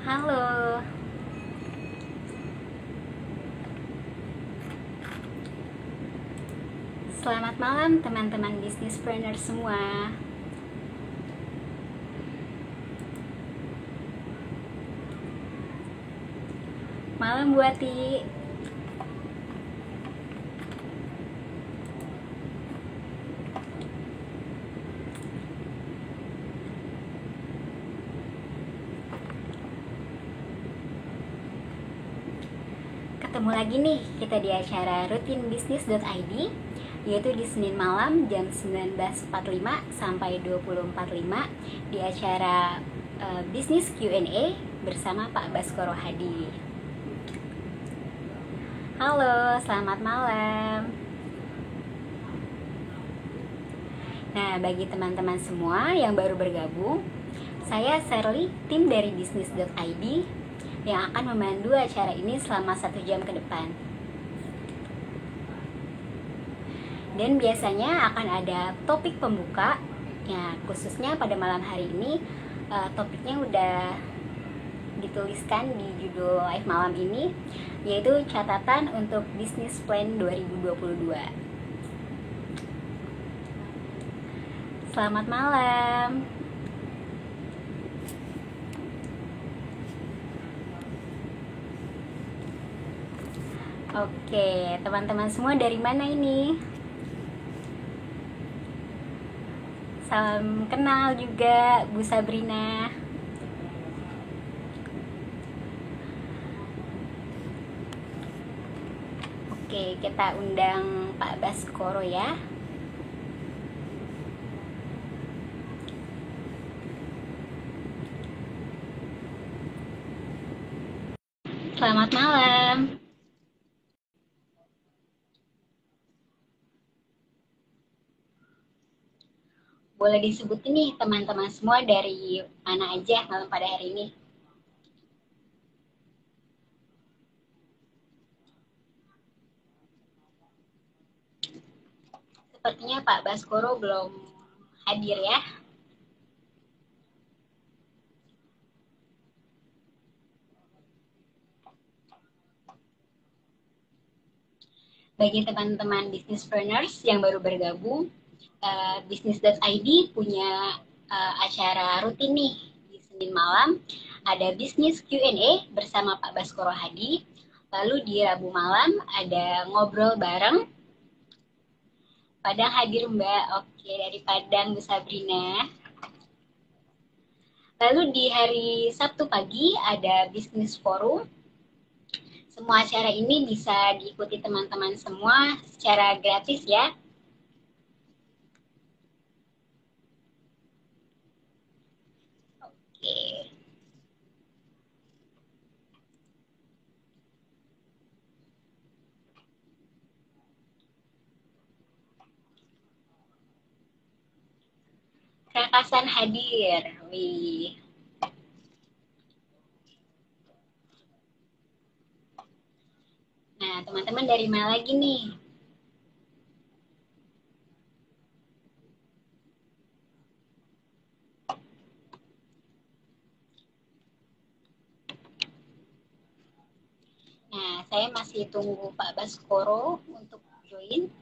Halo, selamat malam teman-teman businesspreneur semua. Malam Bu Ati. Ketemu lagi nih kita di acara rutinbisnis.id, yaitu di Senin malam jam 19.45 sampai 20.45 di acara Bisnis Q&A bersama Pak Baskoro Hadi. Halo, selamat malam. Nah, bagi teman-teman semua yang baru bergabung, saya Sherly, tim dari bisnis.id yang akan memandu acara ini selama 1 jam ke depan. Dan biasanya akan ada topik pembuka, ya khususnya pada malam hari ini topiknya udah dituliskan di judul live malam ini, yaitu catatan untuk bisnis plan 2022. Selamat malam. Oke, teman-teman semua dari mana ini? Salam kenal juga Bu Sabrina. Oke, kita undang Pak Baskoro ya. Selamat malam. Boleh disebutin nih teman-teman semua dari mana aja malam pada hari ini? Sepertinya Pak Baskoro belum hadir ya. Bagi teman-teman businesspreneurs yang baru bergabung, bisnis.id punya acara rutin nih di Senin malam. Ada bisnis Q&A bersama Pak Baskoro Hadi. Lalu di Rabu malam ada ngobrol bareng. Padang hadir Mbak. Oke, dari Padang Bu Sabrina. Lalu di hari Sabtu pagi ada bisnis forum. Semua acara ini bisa diikuti teman-teman semua secara gratis ya. Oke. Kakasan hadir. Wih. Nah, teman-teman dari mana lagi nih? Nah, saya masih tunggu Pak Baskoro untuk join.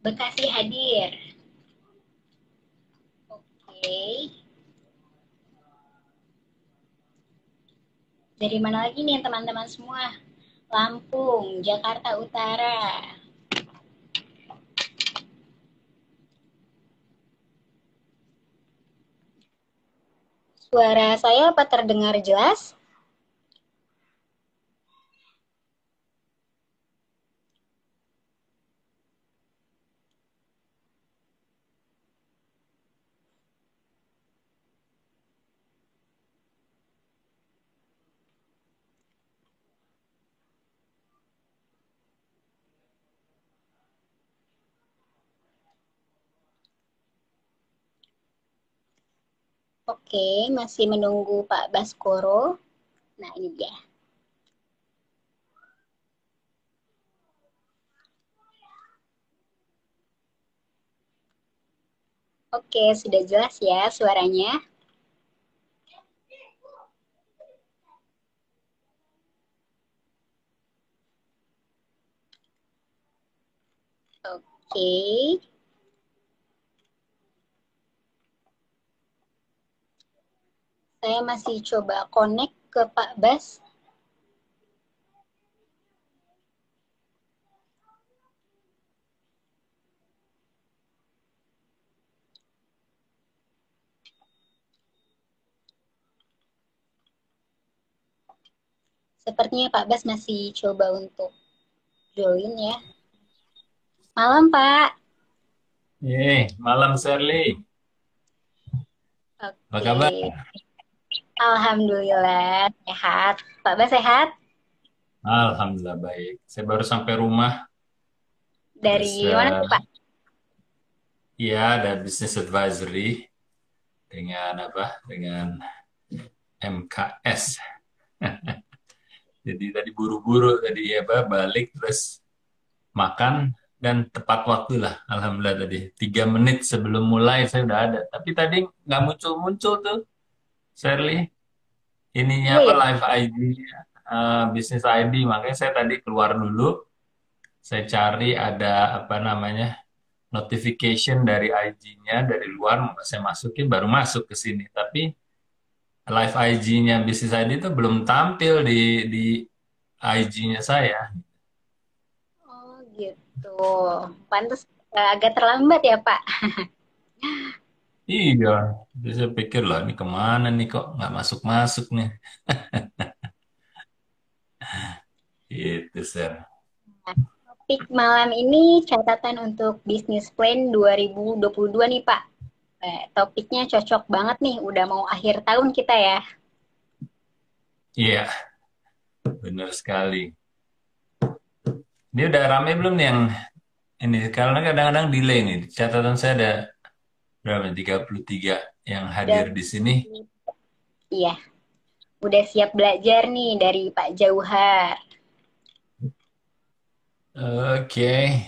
Bekasi hadir. Oke. Dari mana lagi nih teman-teman semua? Lampung, Jakarta Utara. Suara saya apa terdengar jelas? Oke, masih menunggu Pak Baskoro. Nah, ini dia. Oke, sudah jelas ya suaranya. Oke. Saya masih coba connect ke Pak Bas. Sepertinya Pak Bas masih coba untuk join ya. Malam, Pak. Malam Shirley. Apa Oke. kabar? Alhamdulillah sehat. Pak Bas sehat? Alhamdulillah baik. Saya baru sampai rumah, Dari terus mana tuh, Pak? ya ada business advisory dengan apa? Dengan MKS. Jadi tadi buru-buru tadi apa balik terus makan dan tepat waktu lah. Alhamdulillah tadi 3 menit sebelum mulai saya udah ada. Tapi tadi nggak muncul-muncul tuh Shirley. Ininya Iya apa ya, Pak. live ID, bisnis ID. Makanya saya tadi keluar dulu. Saya cari ada apa namanya notification dari IG-nya dari luar, saya masukin baru masuk ke sini. Tapi live IG-nya bisnis ID itu belum tampil di IG-nya saya. Oh, gitu. Pantas agak terlambat ya, Pak. Iya, jadi saya pikir lah ini kemana nih kok nggak masuk-masuk nih. Itu, Sir. Topik malam ini catatan untuk bisnis plan 2022 nih, Pak. Topiknya cocok banget nih, udah mau akhir tahun kita ya. Iya, benar sekali. Dia udah rame belum nih yang ini? Karena kadang-kadang delay nih. Catatan saya ada berapa? 33 yang hadir Udah, di sini. iya, udah siap belajar nih dari Pak Jauhar. Oke.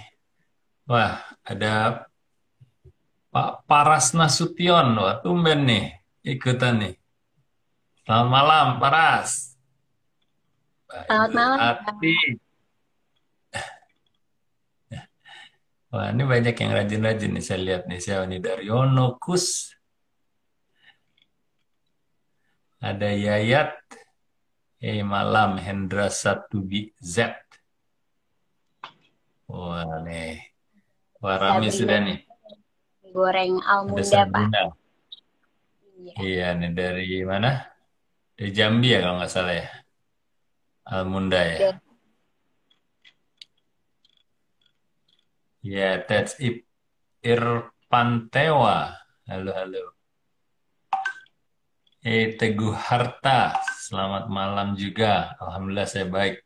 Wah, ada Pak Paras Nasution. Wah, tumben nih ikutan nih. Selamat malam, Paras. Baik Selamat malam, berhati. Pak. Wah, ini banyak yang rajin-rajin nih. Saya lihat nih. Siapa nih? Daryono, Kus. Ada Yayat. Malam. Hendra Satubi Z. Wah, nih. Wah, rame Sabrina sudah nih. goreng Ada almunda, Pak. Sabrina. Iya. Iya, nih dari mana? Dari Jambi ya kalau nggak salah ya. Almunda Udah. ya. Ya, that's Irpantewa. Halo, halo. Teguh Harta. Selamat malam juga. Alhamdulillah saya baik.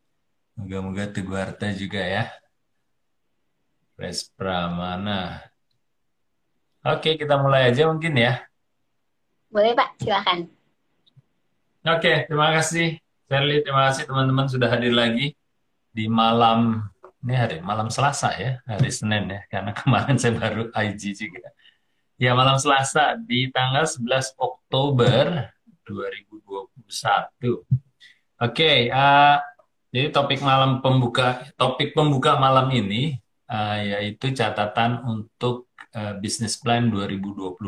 Moga-moga Teguh Harta juga ya. Res Pramana. Oke, kita mulai aja mungkin ya. Boleh, Pak, silakan. Oke, terima kasih. Shirley, terima kasih teman-teman sudah hadir lagi di malam, ini hari malam Selasa ya, hari Senin ya, karena kemarin saya baru IG juga. Ya, malam Selasa di tanggal 11 Oktober 2021. Oke, jadi topik pembuka malam ini yaitu catatan untuk bisnis plan 2022.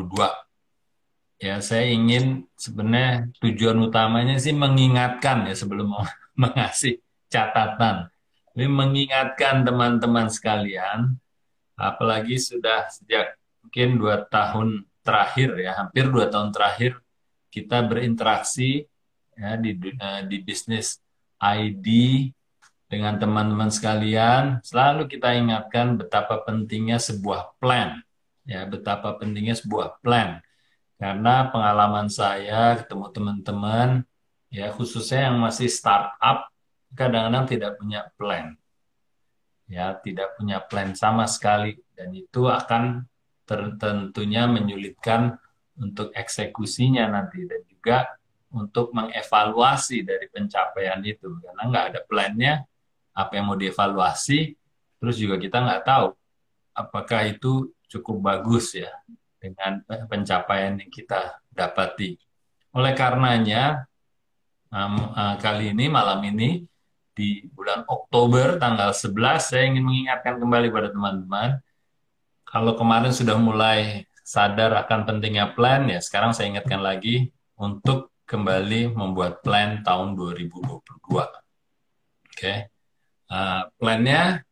Ya, saya ingin sebenarnya tujuan utamanya sih mengingatkan ya sebelum mau mengasih catatan. Ini mengingatkan teman-teman sekalian, apalagi sudah sejak mungkin 2 tahun terakhir ya, hampir 2 tahun terakhir kita berinteraksi ya di bisnis ID dengan teman-teman sekalian. Selalu kita ingatkan betapa pentingnya sebuah plan, ya betapa pentingnya sebuah plan. Karena pengalaman saya ketemu teman-teman, ya khususnya yang masih startup, kadang-kadang tidak punya plan, ya tidak punya plan sama sekali, dan itu akan tentunya menyulitkan untuk eksekusinya nanti, dan juga untuk mengevaluasi dari pencapaian itu. Karena nggak ada plannya, apa yang mau dievaluasi, terus juga kita nggak tahu apakah itu cukup bagus ya dengan pencapaian yang kita dapati. Oleh karenanya, kali ini, malam ini, di bulan Oktober tanggal 11, saya ingin mengingatkan kembali pada teman-teman, kalau kemarin sudah mulai sadar akan pentingnya plan, ya sekarang saya ingatkan lagi untuk kembali membuat plan tahun 2022. Oke. Plannya,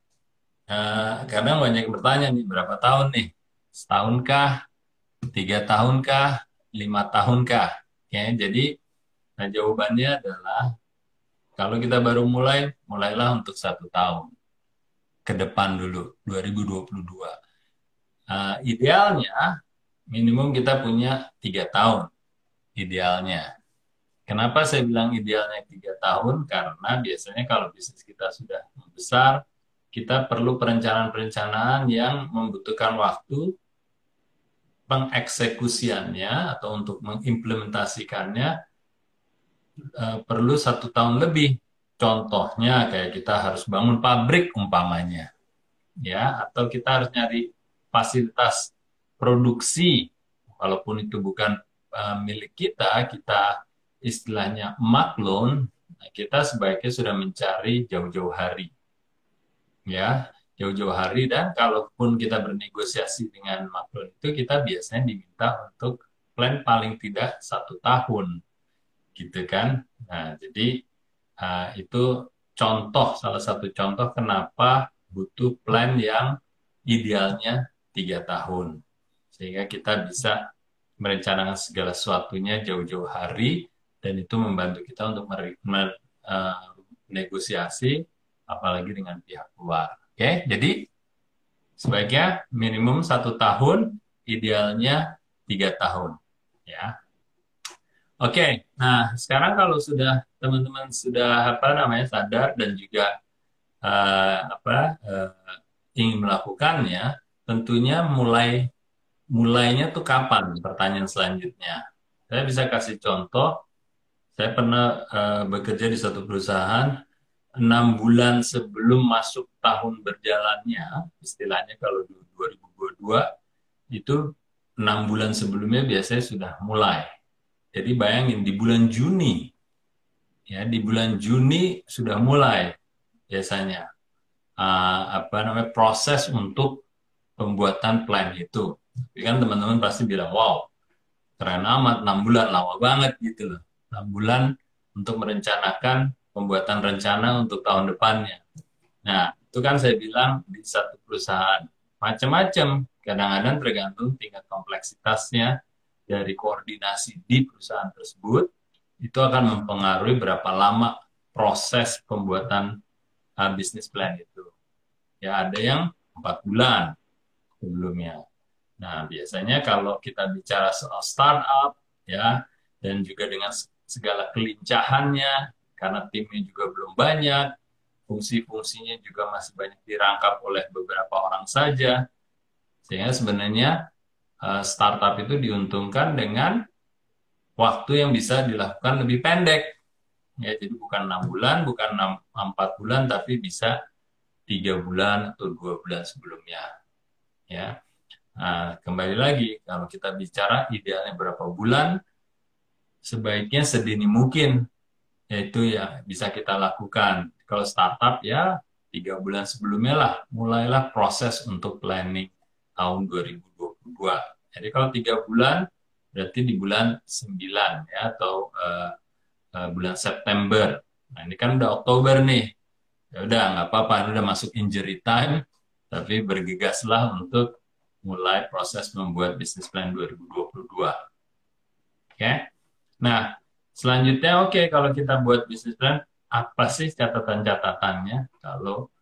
kadang banyak yang bertanya nih, berapa tahun nih? Setahunkah? 3 tahunkah? 5 tahunkah? Oke, jadi jawabannya adalah kalau kita baru mulai, mulailah untuk 1 tahun ke depan dulu, 2022. Idealnya, minimum kita punya 3 tahun, idealnya. Kenapa saya bilang idealnya 3 tahun? Karena biasanya kalau bisnis kita sudah besar, kita perlu perencanaan-perencanaan yang membutuhkan waktu, pengeksekusiannya atau untuk mengimplementasikannya perlu 1 tahun lebih. Contohnya kayak kita harus bangun pabrik umpamanya, ya, atau kita harus nyari fasilitas produksi, walaupun itu bukan milik kita, kita istilahnya maklun, nah, kita sebaiknya sudah mencari jauh-jauh hari, ya, jauh-jauh hari. Dan kalaupun kita bernegosiasi dengan maklun itu, kita biasanya diminta untuk plan paling tidak 1 tahun, gitu kan. Nah, jadi itu salah satu contoh kenapa butuh plan yang idealnya 3 tahun. Sehingga kita bisa merencanakan segala sesuatunya jauh-jauh hari, dan itu membantu kita untuk negosiasi, apalagi dengan pihak luar. Oke, jadi sebaiknya minimum 1 tahun, idealnya 3 tahun. Ya. Oke, nah sekarang kalau teman-teman sudah sadar dan juga ingin melakukannya, tentunya mulainya tuh kapan? Pertanyaan selanjutnya. Saya bisa kasih contoh. Saya pernah bekerja di satu perusahaan 6 bulan sebelum masuk tahun berjalannya, istilahnya kalau 2022 itu 6 bulan sebelumnya biasanya sudah mulai. Jadi bayangin di bulan Juni, ya di bulan Juni sudah mulai biasanya proses untuk pembuatan plan itu. Tapi kan teman-teman pasti bilang, wow, keren amat, 6 bulan lama banget gitu loh. 6 bulan untuk merencanakan pembuatan rencana untuk tahun depannya. Nah, itu kan saya bilang di satu perusahaan macam-macam, kadang-kadang tergantung tingkat kompleksitasnya dari koordinasi di perusahaan tersebut, itu akan mempengaruhi berapa lama proses pembuatan bisnis plan itu. Ya, ada yang 4 bulan sebelumnya. Nah, biasanya kalau kita bicara soal startup, ya, dan juga dengan segala kelincahannya, karena timnya juga belum banyak, fungsi-fungsinya juga masih banyak dirangkap oleh beberapa orang saja, sehingga sebenarnya startup itu diuntungkan dengan waktu yang bisa dilakukan lebih pendek. Ya, jadi bukan 6 bulan, bukan 4 bulan, tapi bisa 3 bulan atau 2 bulan sebelumnya. Ya, nah, kembali lagi, kalau kita bicara idealnya berapa bulan, sebaiknya sedini mungkin, yaitu ya bisa kita lakukan. Kalau startup ya 3 bulan sebelumnya lah, mulailah proses untuk planning tahun 2022. Jadi kalau 3 bulan, berarti di bulan 9 ya, atau bulan September. Nah, ini kan udah Oktober nih. Ya udah, nggak apa-apa, ini udah masuk injury time, tapi bergegaslah untuk mulai proses membuat bisnis plan 2022. Oke. Nah, selanjutnya kalau kita buat bisnis plan, apa sih catatan-catatannya kalau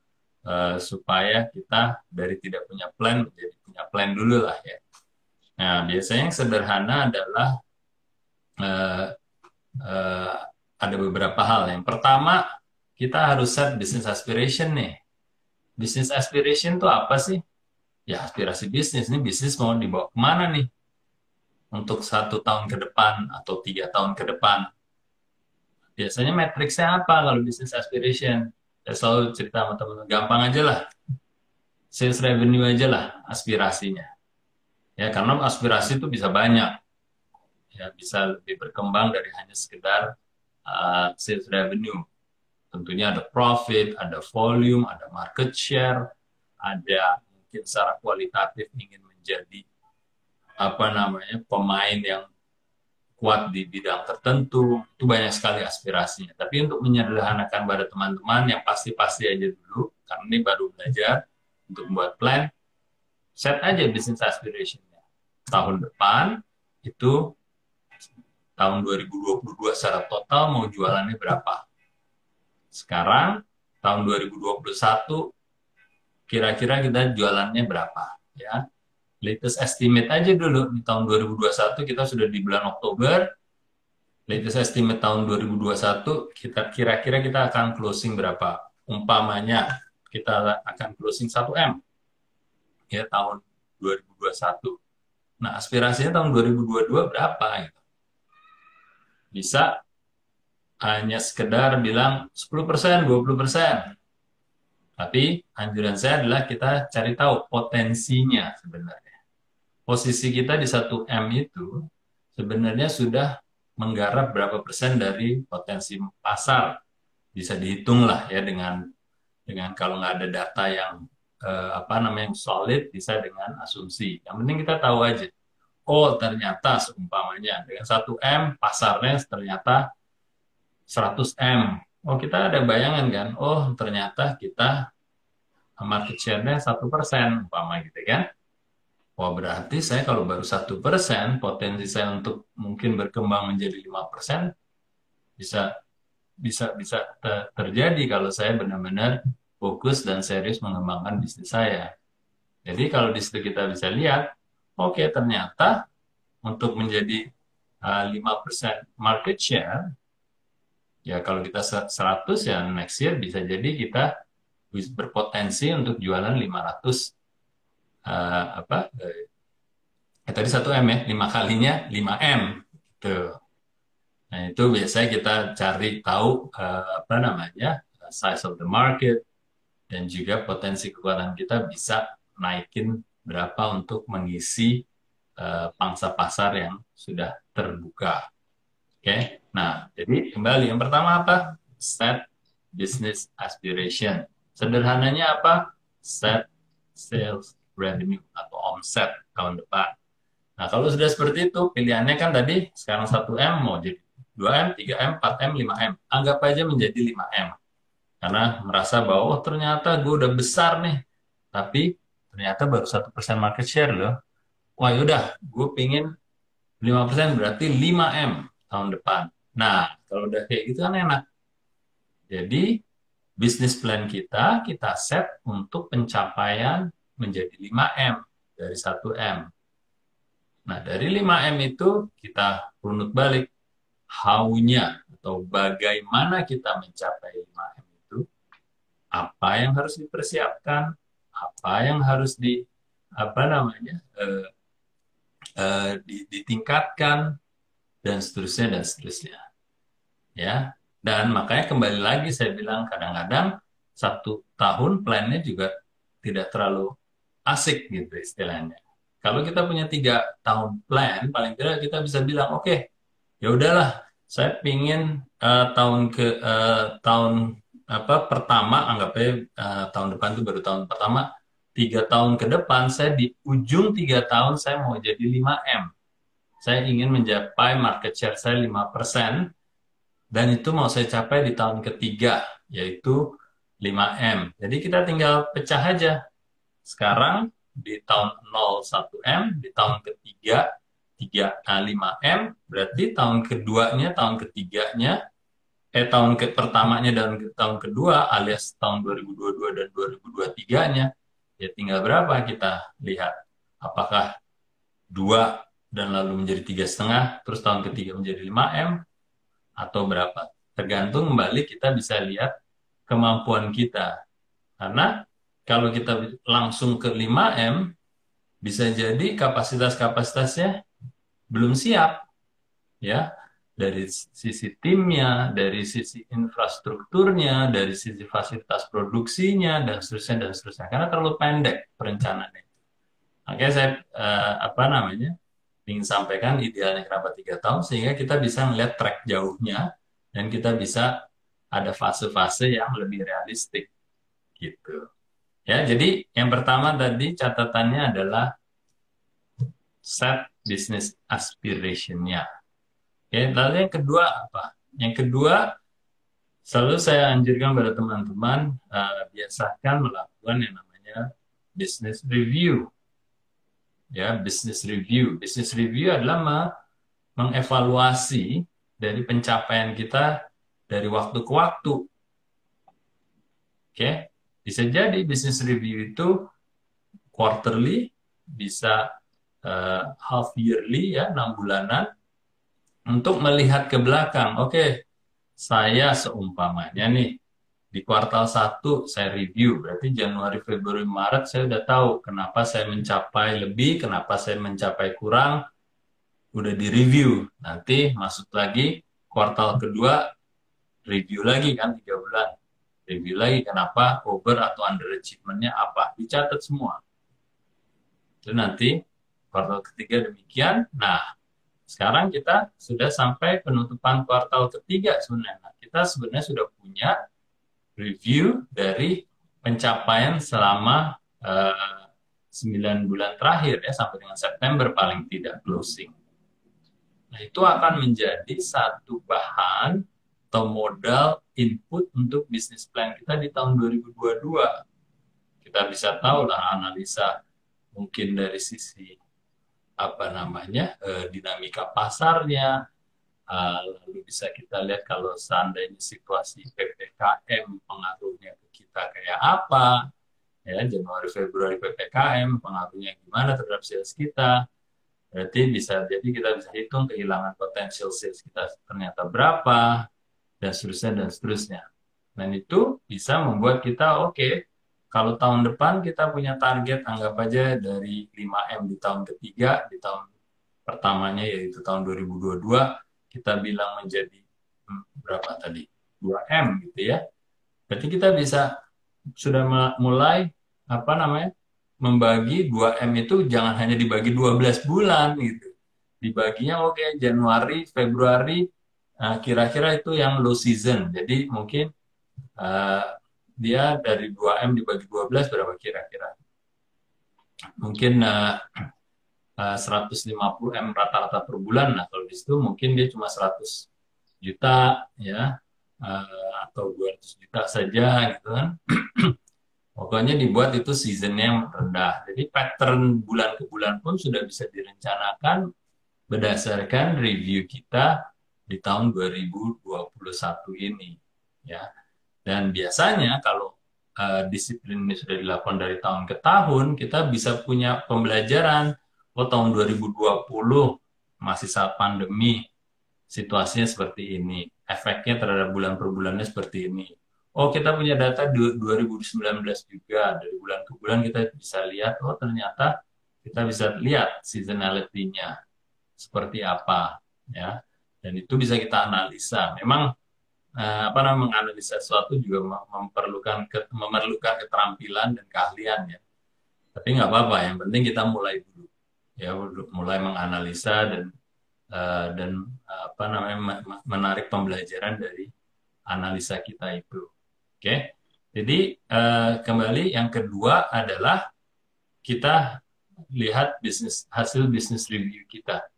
supaya kita dari tidak punya plan menjadi punya plan dulu lah ya. Nah, biasanya yang sederhana adalah ada beberapa hal. Yang pertama, kita harus set business aspiration nih. Business aspiration itu apa sih? Ya, aspirasi bisnis. Ini bisnis mau dibawa kemana nih? untuk 1 tahun ke depan atau 3 tahun ke depan. Biasanya matriksnya apa kalau business aspiration? Saya selalu cerita sama teman-teman, gampang aja lah. Sales revenue aja lah aspirasinya. Ya, karena aspirasi itu bisa banyak. Ya, bisa lebih berkembang dari hanya sekedar sales revenue. Tentunya ada profit, ada volume, ada market share, ada mungkin secara kualitatif ingin menjadi pemain yang kuat di bidang tertentu. Itu banyak sekali aspirasinya. Tapi untuk menyederhanakan pada teman-teman yang pasti-pasti aja dulu, karena ini baru belajar untuk membuat plan, set aja business aspiration-nya. Tahun depan itu tahun 2022 secara total mau jualannya berapa. Sekarang tahun 2021 kira-kira kita jualannya berapa, ya. Latest estimate aja dulu di tahun 2021 kita sudah di bulan Oktober. Latest estimate tahun 2021 kita kira-kira kita akan closing berapa? Umpamanya kita akan closing 1M ya tahun 2021. Nah, aspirasinya tahun 2022 berapa gitu. Bisa hanya sekedar bilang 10%, 20%. Tapi anjuran saya adalah kita cari tahu potensinya sebenarnya. Posisi kita di 1M itu sebenarnya sudah menggarap berapa persen dari potensi pasar. Bisa dihitung lah ya dengan kalau nggak ada data yang yang solid, bisa dengan asumsi. Yang penting kita tahu aja. Oh, ternyata seumpamanya dengan 1M pasarnya ternyata 100M. Oh, kita ada bayangan kan? Oh, ternyata kita market share-nya 1%, umpama gitu kan? Wah, berarti saya kalau baru 1%, potensi saya untuk mungkin berkembang menjadi 5% bisa bisa terjadi kalau saya benar-benar fokus dan serius mengembangkan bisnis saya. Jadi kalau di situ kita bisa lihat, oke, ternyata untuk menjadi 5% market share, ya kalau kita 100 ya next year bisa jadi kita berpotensi untuk jualan 500 tadi 1M ya, 5 kalinya 5M tuh. Nah, itu biasanya kita cari tahu size of the market dan juga potensi kekuatan kita bisa naikin berapa untuk mengisi pangsa pasar yang sudah terbuka. Oke. Nah, jadi kembali yang pertama apa? Set business aspiration. Sederhananya apa? Set sales revenue atau omset tahun depan. Nah, kalau sudah seperti itu, pilihannya kan tadi sekarang 1M mau jadi 2M, 3M, 4M, 5M. Anggap aja menjadi 5M. Karena merasa bahwa ternyata gue udah besar nih. Tapi ternyata baru 1% market share loh. Wah, yaudah, gue pingin 5% berarti 5M tahun depan. Nah, kalau udah kayak gitu kan enak. Jadi, bisnis plan kita set untuk pencapaian menjadi 5M dari 1M. Nah, dari 5M itu kita runut balik how-nya atau bagaimana kita mencapai 5M itu, apa yang harus dipersiapkan, apa yang harus ditingkatkan, dan seterusnya. Ya, dan makanya kembali lagi saya bilang kadang-kadang 1 tahun plannya juga tidak terlalu asik gitu istilahnya. Kalau kita punya 3 tahun plan, paling tidak kita bisa bilang, oke, ya udahlah, saya pingin tahun pertama, anggapnya tahun depan itu baru tahun pertama, 3 tahun ke depan, saya di ujung 3 tahun saya mau jadi 5M. Saya ingin mencapai market share saya 5%, dan itu mau saya capai di tahun ketiga, yaitu 5M. Jadi kita tinggal pecah aja. Sekarang di tahun 01M, di tahun ketiga 5M, berarti tahun keduanya, tahun ketiganya, pertamanya dan tahun kedua alias tahun 2022 dan 2023-nya, ya tinggal berapa kita lihat. Apakah 2 dan lalu menjadi 3,5, terus tahun ketiga menjadi 5M, atau berapa. Tergantung kembali kita bisa lihat kemampuan kita. Karena kalau kita langsung ke 5M, bisa jadi kapasitasnya belum siap, ya, dari sisi timnya, dari sisi infrastrukturnya, dari sisi fasilitas produksinya, dan seterusnya dan seterusnya. Karena terlalu pendek perencanaannya. Makanya saya apa namanya ingin sampaikan idealnya kenapa 3 tahun sehingga kita bisa melihat track jauhnya dan kita bisa ada fase-fase yang lebih realistik gitu. Ya, jadi yang pertama tadi catatannya adalah set business aspiration-nya. Oke, lalu yang kedua apa? Yang kedua, selalu saya anjurkan pada teman-teman biasakan melakukan yang namanya business review. Ya, business review. Business review adalah mengevaluasi dari pencapaian kita dari waktu ke waktu. Oke, bisa jadi business review itu quarterly, bisa half yearly ya, 6 bulanan, untuk melihat ke belakang. Oke, saya seumpamanya nih, di kuartal 1 saya review, berarti Januari, Februari, Maret saya udah tahu kenapa saya mencapai lebih, kenapa saya mencapai kurang, udah di review. Nanti masuk lagi kuartal kedua, review lagi kan 3 bulan. Review lagi kenapa over atau underachievementnya apa, dicatat semua. Itu nanti kuartal ketiga demikian. Nah, sekarang kita sudah sampai penutupan kuartal ketiga sebenarnya. Nah, kita sebenarnya sudah punya review dari pencapaian selama 9 bulan terakhir ya, sampai dengan September paling tidak closing. Nah, itu akan menjadi satu bahan atau modal input untuk bisnis plan kita di tahun 2022. Kita bisa tahu lah analisa mungkin dari sisi apa namanya dinamika pasarnya. Lalu bisa kita lihat kalau seandainya situasi PPKM pengaruhnya ke kita kayak apa, ya Januari Februari PPKM pengaruhnya gimana terhadap sales kita. Berarti bisa jadi kita bisa hitung kehilangan potensial sales kita ternyata berapa, dan seterusnya dan seterusnya. Dan itu bisa membuat kita oke, kalau tahun depan kita punya target anggap aja dari 5M di tahun ketiga, di tahun pertamanya yaitu tahun 2022 kita bilang menjadi berapa tadi? 2M gitu ya. Berarti kita bisa sudah mulai apa namanya? Membagi 2M itu jangan hanya dibagi 12 bulan gitu. Dibaginya oke, Januari, Februari, kira-kira itu yang low season. Jadi mungkin uh, dia dari 2M dibagi 12 berapa kira-kira? Mungkin 150M rata-rata per bulan. Nah, kalau di situ mungkin dia cuma 100 juta ya, atau 200 juta saja gitu kan. Pokoknya dibuat itu seasonnya yang rendah. Jadi pattern bulan ke bulan pun sudah bisa direncanakan berdasarkan review kita di tahun 2021 ini. Ya. Dan biasanya kalau disiplin ini sudah dilakukan dari tahun ke tahun, kita bisa punya pembelajaran. Oh, tahun 2020 masih saat pandemi, situasinya seperti ini. Efeknya terhadap bulan per bulannya seperti ini. Oh, kita punya data 2019 juga. Dari bulan ke bulan kita bisa lihat, oh ternyata kita bisa lihat seasonality-nya seperti apa. Ya. Dan itu bisa kita analisa. Memang apa namanya menganalisa sesuatu juga memerlukan keterampilan dan keahlian ya. Tapi nggak apa-apa, yang penting kita mulai dulu ya, mulai menganalisa dan apa namanya menarik pembelajaran dari analisa kita itu. Oke, jadi kembali yang kedua adalah kita lihat hasil bisnis review kita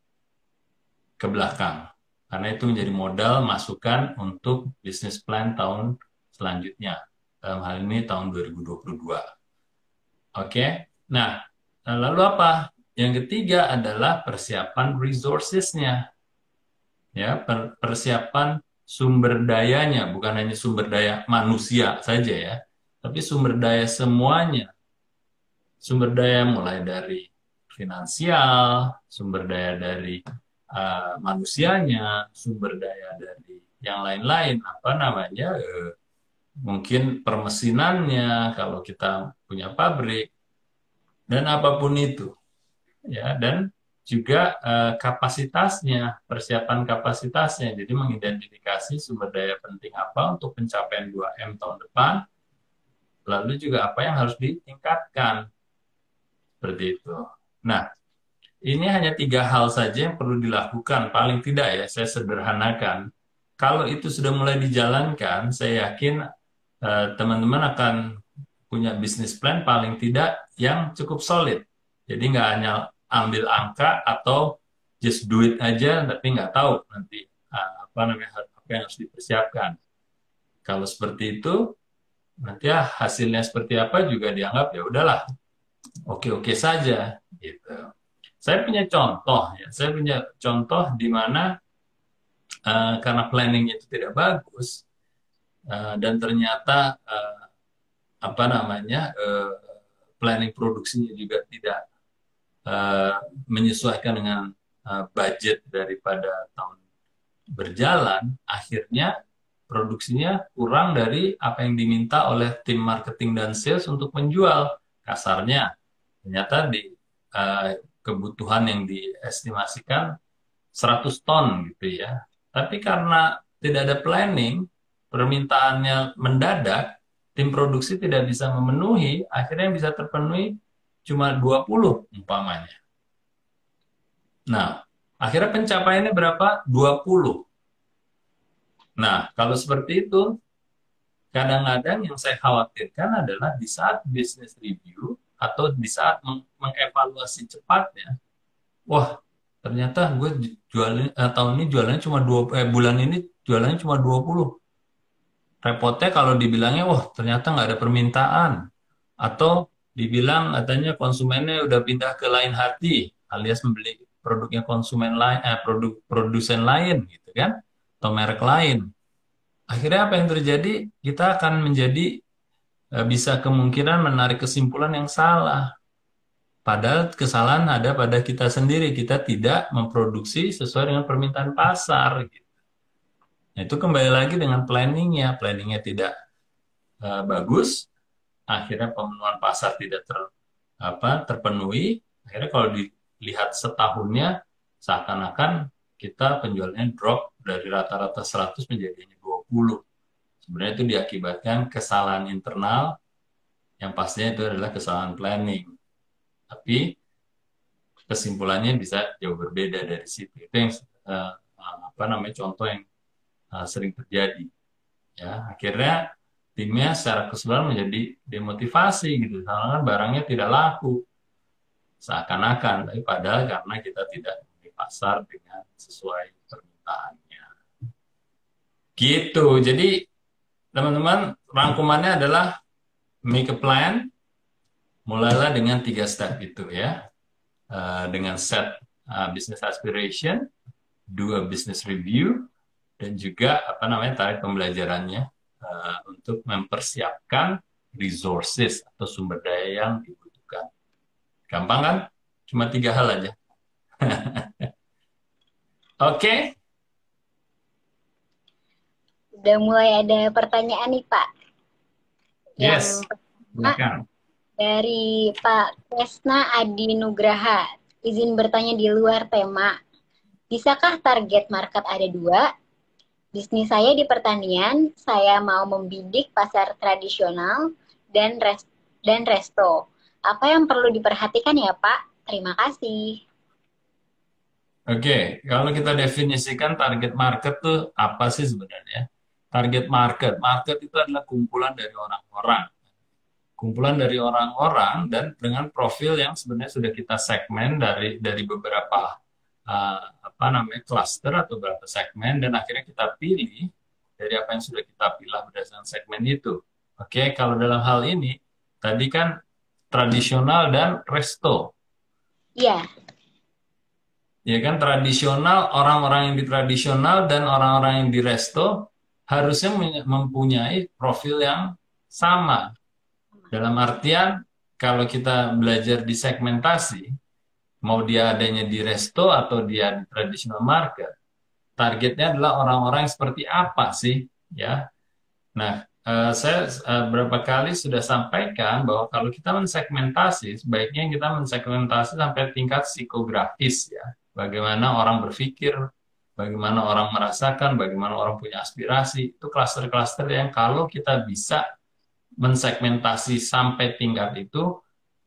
ke belakang. Karena itu menjadi modal masukan untuk bisnis plan tahun selanjutnya. Dalam hal ini tahun 2022. Oke, nah lalu apa? Yang ketiga adalah persiapan resources-nya. Ya, persiapan sumber dayanya, bukan hanya sumber daya manusia saja ya, tapi sumber daya semuanya. Sumber daya mulai dari finansial, sumber daya dari manusianya, sumber daya dari yang lain-lain, apa namanya, mungkin permesinannya kalau kita punya pabrik dan apapun itu, ya. Dan juga kapasitasnya, persiapan kapasitasnya. Jadi mengidentifikasi sumber daya penting apa untuk pencapaian 2M tahun depan, lalu juga apa yang harus ditingkatkan. Seperti itu. Nah, ini hanya 3 hal saja yang perlu dilakukan. Paling tidak ya, saya sederhanakan. Kalau itu sudah mulai dijalankan, saya yakin teman-teman akan punya bisnis plan paling tidak yang cukup solid. Jadi nggak hanya ambil angka atau just do it aja, tapi nggak tahu nanti apa namanya apa yang harus dipersiapkan. Kalau seperti itu, nanti ya hasilnya seperti apa juga dianggap ya udahlah, oke-oke saja gitu. Saya punya contoh ya, saya punya contoh di mana karena planningnya itu tidak bagus dan ternyata apa namanya planning produksinya juga tidak menyesuaikan dengan budget daripada tahun berjalan, akhirnya produksinya kurang dari apa yang diminta oleh tim marketing dan sales untuk menjual. Kasarnya, ternyata di kebutuhan yang diestimasikan 100 ton gitu ya. Tapi karena tidak ada planning, permintaannya mendadak, tim produksi tidak bisa memenuhi, akhirnya yang bisa terpenuhi cuma 20 umpamanya. Nah, akhirnya pencapaiannya berapa? 20. Nah, kalau seperti itu, kadang-kadang yang saya khawatirkan adalah di saat business review atau di saat mengevaluasi cepatnya, wah, ternyata gue jualnya tahun ini jualannya cuma bulan ini jualannya cuma 20. Repotnya kalau dibilangnya, wah, ternyata nggak ada permintaan. Atau dibilang katanya konsumennya udah pindah ke lain hati, alias membeli produknya konsumen lain, produk produsen lain gitu kan, atau merek lain. Akhirnya apa yang terjadi? Kita akan menjadi bisa kemungkinan menarik kesimpulan yang salah. Padahal kesalahan ada pada kita sendiri. Kita tidak memproduksi sesuai dengan permintaan pasar. Gitu. Nah, itu kembali lagi dengan planningnya. Planningnya tidak bagus. Akhirnya pemenuhan pasar tidak terpenuhi. Akhirnya kalau dilihat setahunnya, seakan-akan kita penjualannya drop dari rata-rata 100 menjadi 20. Sebenarnya itu diakibatkan kesalahan internal, yang pastinya itu adalah kesalahan planning. Tapi kesimpulannya bisa jauh berbeda dari situ. Itu yang apa namanya contoh yang sering terjadi. Ya, akhirnya timnya secara keseluruhan menjadi demotivasi gitu, karena barangnya tidak laku seakan-akan, tapi padahal karena kita tidak di pasar dengan sesuai permintaannya. Gitu. Jadi teman-teman, rangkumannya adalah make a plan, mulailah dengan 3 step itu ya. Dengan set business aspiration, do a business review, dan juga apa namanya tarik pembelajarannya untuk mempersiapkan resources atau sumber daya yang dibutuhkan. Gampang kan? Cuma 3 hal aja. Oke. Udah mulai ada pertanyaan nih Pak. Yes. Yang Silakan. dari Pak Kresna Adi Nugraha, izin bertanya di luar tema. Bisakah target market ada 2? Bisnis saya di pertanian, saya mau membidik pasar tradisional dan resto. Apa yang perlu diperhatikan ya Pak? Terima kasih. Oke, kalau kita definisikan target market tuh apa sih sebenarnya? Target market itu adalah kumpulan dari orang-orang. Kumpulan dari orang-orang dan dengan profil yang sebenarnya sudah kita segmen dari beberapa apa namanya cluster atau beberapa segmen, dan akhirnya kita pilih dari apa yang sudah kita pilih berdasarkan segmen itu. Oke, kalau dalam hal ini tadi kan tradisional dan resto. Iya. Ya kan, tradisional, orang-orang yang di tradisional dan orang-orang yang di resto harusnya mempunyai profil yang sama. Dalam artian, kalau kita belajar di segmentasi, mau dia adanya di resto atau dia di traditional market, targetnya adalah orang-orang yang seperti apa sih? Ya. Nah, Saya berapa kali sudah sampaikan bahwa kalau kita mensegmentasi, sebaiknya kita mensegmentasi sampai tingkat psikografis ya. Bagaimana orang berpikir, bagaimana orang merasakan, bagaimana orang punya aspirasi. Itu klaster-klaster yang kalau kita bisa mensegmentasi sampai tingkat itu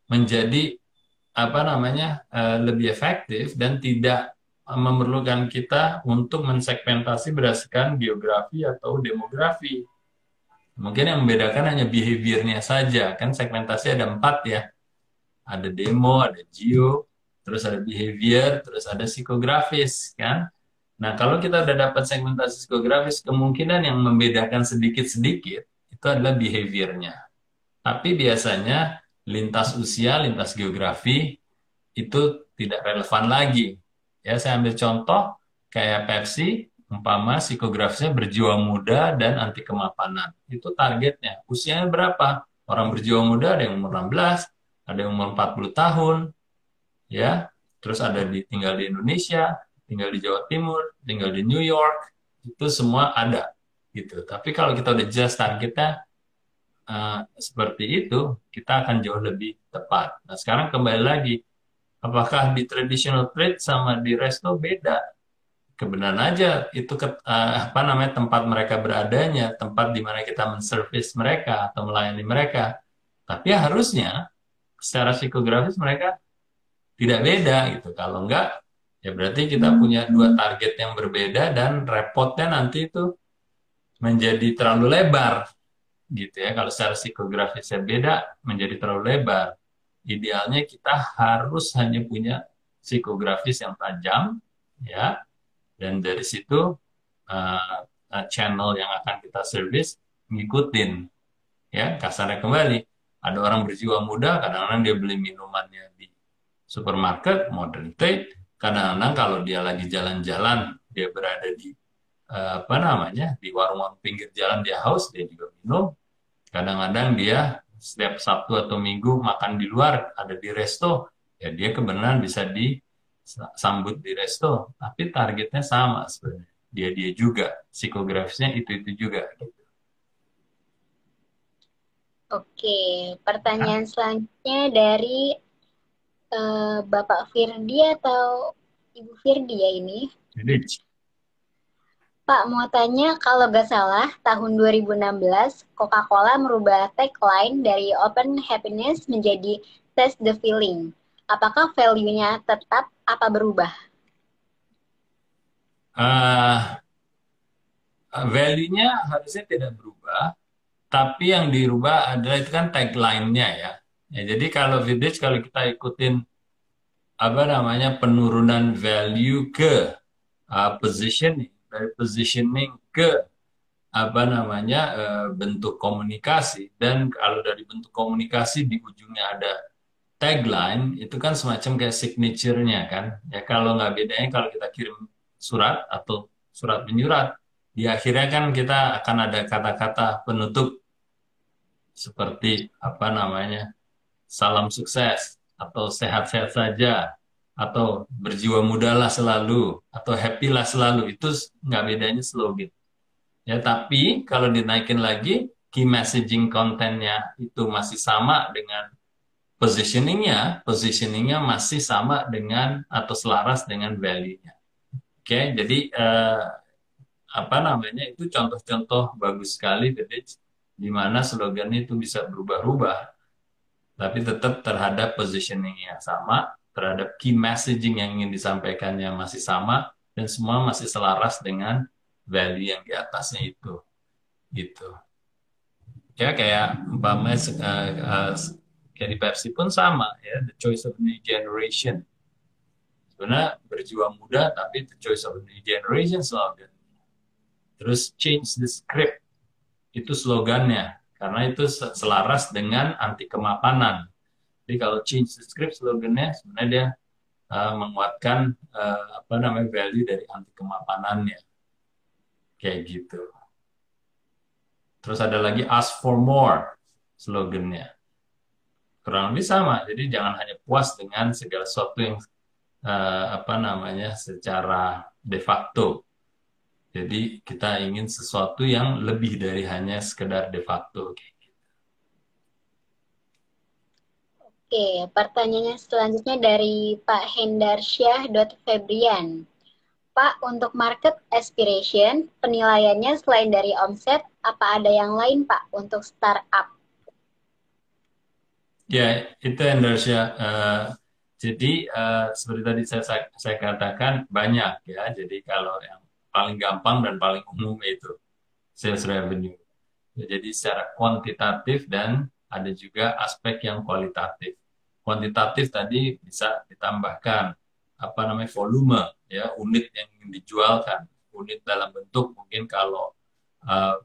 menjadi apa namanya lebih efektif dan tidak memerlukan kita untuk mensegmentasi berdasarkan geografi atau demografi. Mungkin yang membedakan hanya behaviornya saja. Kan segmentasi ada 4 ya. Ada demo, ada geo, terus ada behavior, terus ada psikografis kan. Nah, kalau kita udah dapat segmentasi psikografis, kemungkinan yang membedakan sedikit-sedikit itu adalah behaviornya. Tapi biasanya lintas usia, lintas geografi itu tidak relevan lagi. Ya, saya ambil contoh kayak Pepsi, umpama psikografisnya berjiwa muda dan anti kemapanan. Itu targetnya. Usianya berapa? Orang berjiwa muda ada yang umur 16, ada yang umur 40 tahun, ya. Terus ada tinggal di Indonesia, tinggal di Jawa Timur, tinggal di New York, itu semua ada gitu. Tapi kalau kita udah jelas targetnya seperti itu, kita akan jauh lebih tepat. Nah, sekarang kembali lagi, apakah di traditional trade sama di resto beda? Kebenaran aja itu apa namanya tempat mereka beradanya, tempat di mana kita menservis mereka atau melayani mereka. Tapi ya harusnya secara psikografis mereka tidak beda gitu. Kalau enggak, ya berarti kita punya dua target yang berbeda dan repotnya nanti itu menjadi terlalu lebar gitu ya. Kalau secara psikografisnya beda, menjadi terlalu lebar. Idealnya kita harus hanya punya psikografis yang tajam, ya, dan dari situ channel yang akan kita service ngikutin, ya. Kasarnya kembali, ada orang berjiwa muda, kadang-kadang dia beli minumannya di supermarket, modern trade, kadang-kadang kalau dia lagi jalan-jalan, dia berada di apa namanya di warung-warung pinggir jalan dia haus, dia juga minum. Kadang-kadang dia setiap Sabtu atau Minggu makan di luar, ada di resto, ya dia kebenaran bisa disambut di resto, tapi targetnya sama sebenarnya. Dia juga, psikografisnya itu juga. Oke, Ya, pertanyaan selanjutnya dari Bapak Firdi atau Ibu Firdi ya ini. jadi Pak, mau tanya, kalau nggak salah, tahun 2016, Coca-Cola merubah tagline dari Open Happiness menjadi Taste the Feeling. Apakah value-nya tetap apa berubah? uh, value-nya harusnya tidak berubah, tapi yang dirubah adalah itu kan tagline-nya ya. Ya, jadi kalau vintage kalau kita ikutin apa namanya penurunan value ke positioning, dari positioning ke apa namanya bentuk komunikasi, dan kalau dari bentuk komunikasi di ujungnya ada tagline, itu kan semacam kayak signature-nya kan. Ya kalau nggak bedanya kalau kita kirim surat atau surat menyurat, di akhirnya kan kita akan ada kata-kata penutup seperti apa namanya salam sukses atau sehat-sehat saja atau berjiwa mudalah selalu atau happy lah selalu. Itu nggak bedanya slogan. Ya, tapi kalau dinaikin lagi, key messaging kontennya itu masih sama dengan positioningnya masih sama dengan atau selaras dengan value-nya. Oke, jadi apa namanya itu contoh-contoh bagus sekali, jadi di mana slogan itu bisa berubah-ubah, tapi tetap terhadap positioningnya sama, terhadap key messaging yang ingin disampaikannya masih sama, dan semua masih selaras dengan value yang di atasnya itu, gitu. Ya kayak umpamanya kayak di Pepsi pun sama ya, the choice of new generation. Sebenarnya berjiwa muda tapi the choice of new generation slogan. Terus change the script itu slogannya karena itu selaras dengan anti kemapanan. Jadi kalau change the script slogannya sebenarnya dia menguatkan apa namanya value dari anti kemapanannya kayak gitu. Terus ada lagi ask for more slogannya. Kurang lebih sama. Jadi jangan hanya puas dengan segala sesuatu yang apa namanya secara de facto. Jadi kita ingin sesuatu yang lebih dari hanya sekedar de facto. Oke, pertanyaannya selanjutnya dari Pak Hendarsyah Febrian. Pak, untuk market aspiration, penilaiannya selain dari omset, apa ada yang lain Pak untuk startup? Ya, itu endorse ya. Jadi seperti tadi saya katakan banyak ya. Jadi kalau yang paling gampang dan paling umum itu sales revenue. Ya, jadi secara kuantitatif dan ada juga aspek yang kualitatif. Kuantitatif tadi bisa ditambahkan apa namanya volume ya unit yang ingin dijualkan. Unit dalam bentuk mungkin kalau uh,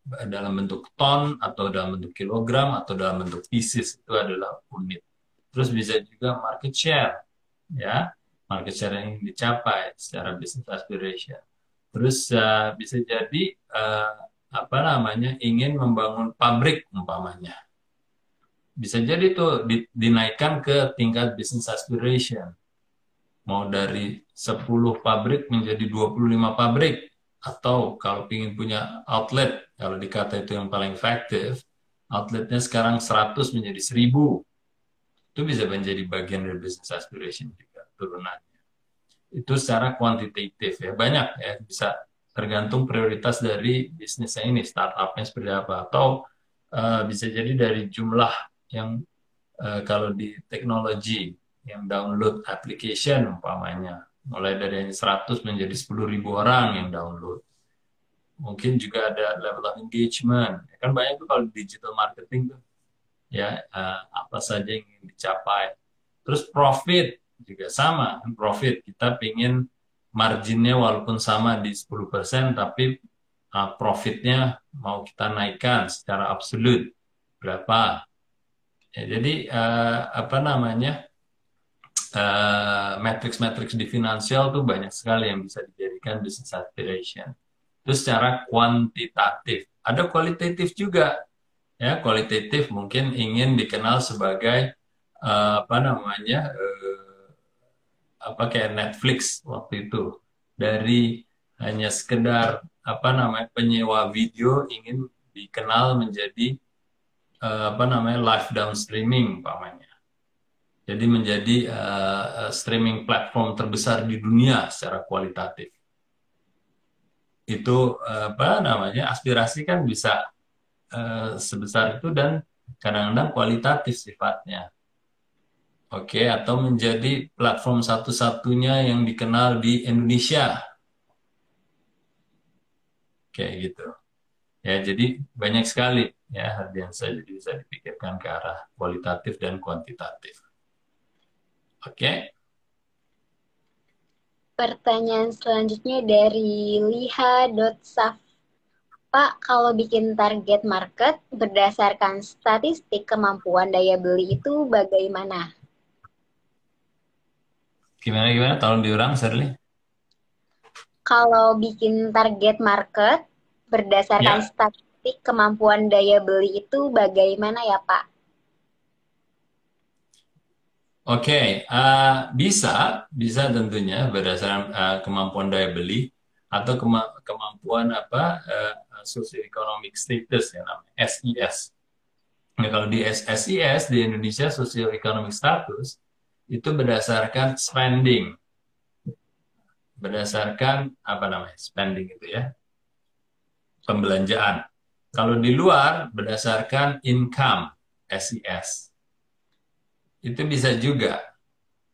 dalam bentuk ton atau dalam bentuk kilogram atau dalam bentuk pieces itu adalah unit. Terus bisa juga market share ya, market share yang dicapai secara business aspiration. Terus bisa jadi apa namanya ingin membangun pabrik umpamanya. Bisa jadi tuh dinaikkan ke tingkat business aspiration. Mau dari 10 pabrik menjadi 25 pabrik. Atau kalau ingin punya outlet, kalau dikata itu yang paling efektif, outletnya sekarang 100 menjadi 1000. Itu bisa menjadi bagian dari business aspiration juga turunannya. Itu secara kuantitatif ya. Banyak ya, bisa tergantung prioritas dari bisnisnya ini, startupnya seperti apa. Atau bisa jadi dari jumlah yang kalau di teknologi yang download application umpamanya mulai dari 100 menjadi 10.000 orang yang download. Mungkin juga ada level of engagement. Ya kan banyak tuh kalau di digital marketing tuh ya apa saja yang ingin dicapai. Terus profit juga sama, profit kita pingin marginnya walaupun sama di 10% tapi profitnya mau kita naikkan secara absolut berapa. Ya, jadi apa namanya matrix-matrix di finansial tuh banyak sekali yang bisa dijadikan business aspiration. Itu secara kuantitatif. Ada kualitatif juga. Ya, kualitatif mungkin ingin dikenal sebagai apa namanya apa kayak Netflix waktu itu. Dari hanya sekedar apa namanya penyewa video ingin dikenal menjadi apa namanya live down streaming umpamanya. Jadi menjadi streaming platform terbesar di dunia secara kualitatif. Itu apa namanya aspirasi kan bisa sebesar itu dan kadang-kadang kualitatif sifatnya. Oke, atau menjadi platform satu-satunya yang dikenal di Indonesia. Kayak gitu. Ya, jadi banyak sekali ya Hardiansa jadi bisa dipikirkan ke arah kualitatif dan kuantitatif. Oke. Pertanyaan selanjutnya dari Liha.saf. Pak, kalau bikin target market berdasarkan statistik kemampuan daya beli itu bagaimana? Gimana gimana? Tolong diulang, Shirley. Kalau bikin target market berdasarkan Ya, statistik kemampuan daya beli itu bagaimana ya, Pak? oke, bisa, bisa tentunya berdasarkan kemampuan daya beli atau kemampuan apa socioeconomic status ya namanya SES. Nah, kalau di SES di Indonesia socioeconomic status itu berdasarkan spending, berdasarkan apa namanya spending itu ya pembelanjaan. Kalau di luar berdasarkan income SES itu bisa juga.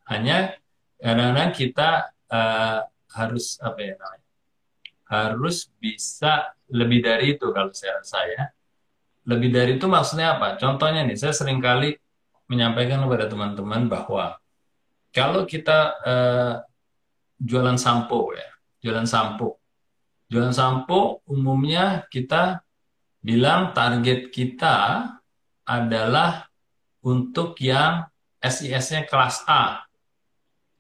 Hanya kadang-kadang kita eh, harus apa ya namanya? Harus bisa lebih dari itu kalau saya. Lebih dari itu maksudnya apa? Contohnya nih, saya seringkali menyampaikan kepada teman-teman bahwa kalau kita jualan sampo ya, jualan sampo. Jualan sampo umumnya kita bilang target kita adalah untuk yang SIS-nya kelas A.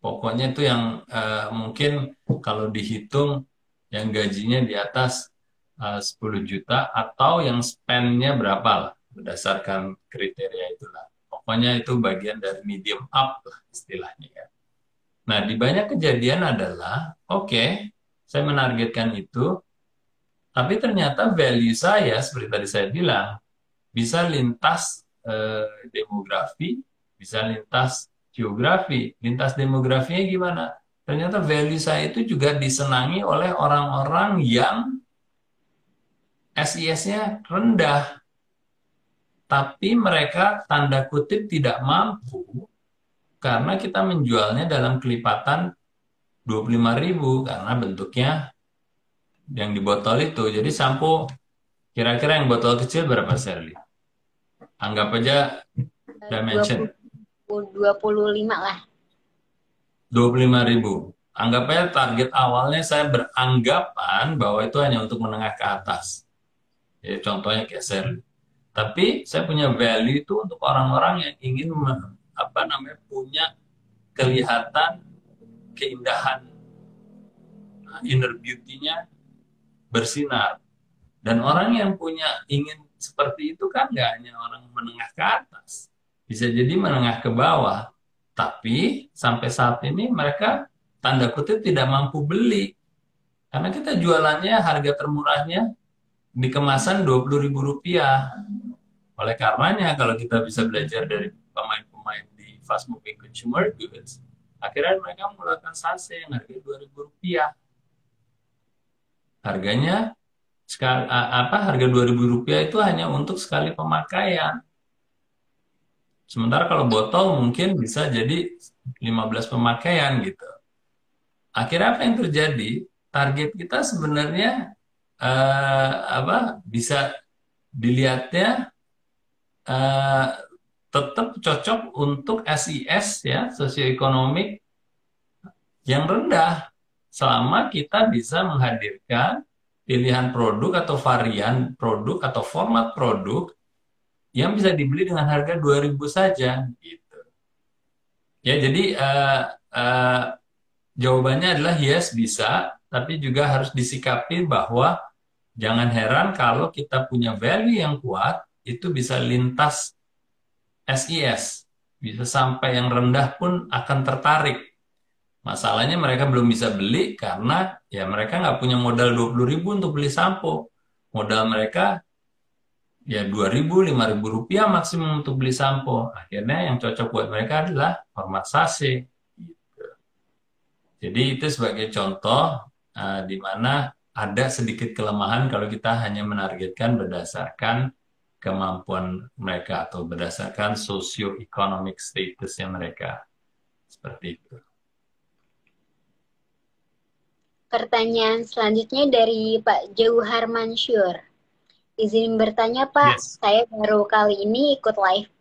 Pokoknya itu yang mungkin kalau dihitung yang gajinya di atas 10 juta atau yang spend-nya berapa lah berdasarkan kriteria itulah. Pokoknya itu bagian dari medium up lah istilahnya ya. Nah, di banyak kejadian adalah oke, saya menargetkan itu, tapi ternyata value saya, seperti tadi saya bilang, bisa lintas demografi, bisa lintas geografi. Lintas demografinya gimana? Ternyata value saya itu juga disenangi oleh orang-orang yang SIS-nya rendah, tapi mereka tanda kutip tidak mampu karena kita menjualnya dalam kelipatan 25.000 karena bentuknya yang di botol itu. Jadi sampo kira-kira yang botol kecil berapa, Shirley? Anggap aja dimension 25 lah. 25.000. Anggap aja target awalnya saya beranggapan bahwa itu hanya untuk menengah ke atas. Jadi contohnya kayak Shirley. Tapi saya punya value itu untuk orang-orang yang ingin punya kelihatan keindahan, inner beauty-nya bersinar. Dan orang yang ingin seperti itu kan nggak hanya orang menengah ke atas, bisa jadi menengah ke bawah. Tapi sampai saat ini mereka tanda kutip tidak mampu beli karena kita jualannya harga termurahnya di kemasan Rp20.000. Oleh karenanya kalau kita bisa belajar dari pemain-pemain di fast moving consumer goods, akhirnya mereka mengeluarkan sachet yang harga Rp2.000. Harganya harga Rp2.000 itu hanya untuk sekali pemakaian. Sementara kalau botol mungkin bisa jadi 15 pemakaian gitu. Akhirnya apa yang terjadi? Target kita sebenarnya bisa dilihatnya tetap cocok untuk SIS ya, sosioekonomik yang rendah. Selama kita bisa menghadirkan pilihan produk atau varian produk atau format produk yang bisa dibeli dengan harga 2.000 saja gitu. Ya, jadi jawabannya adalah yes, bisa, tapi juga harus disikapi bahwa jangan heran kalau kita punya value yang kuat, itu bisa lintas SIS, bisa sampai yang rendah pun akan tertarik. Masalahnya mereka belum bisa beli karena ya mereka nggak punya modal 20.000 untuk beli sampo. Modal mereka ya 2.000, 5.000 rupiah maksimum untuk beli sampo. Akhirnya yang cocok buat mereka adalah format sachet. Gitu. Jadi itu sebagai contoh di mana ada sedikit kelemahan kalau kita hanya menargetkan berdasarkan kemampuan mereka atau berdasarkan socio-economic statusnya mereka. Seperti itu. Pertanyaan selanjutnya dari Pak Jauhar Mansur. Izin bertanya Pak, Yes. saya baru kali ini ikut live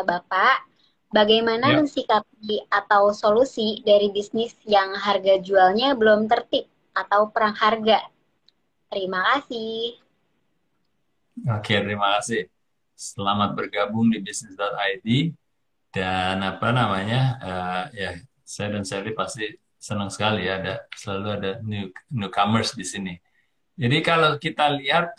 Bapak. Bagaimana mensikapi atau solusi dari bisnis yang harga jualnya belum tertib atau perang harga? Terima kasih. Oke, terima kasih. Selamat bergabung di bisnis.id dan ya saya dan Sally pasti senang sekali ya selalu ada newcomers di sini. Jadi kalau kita lihat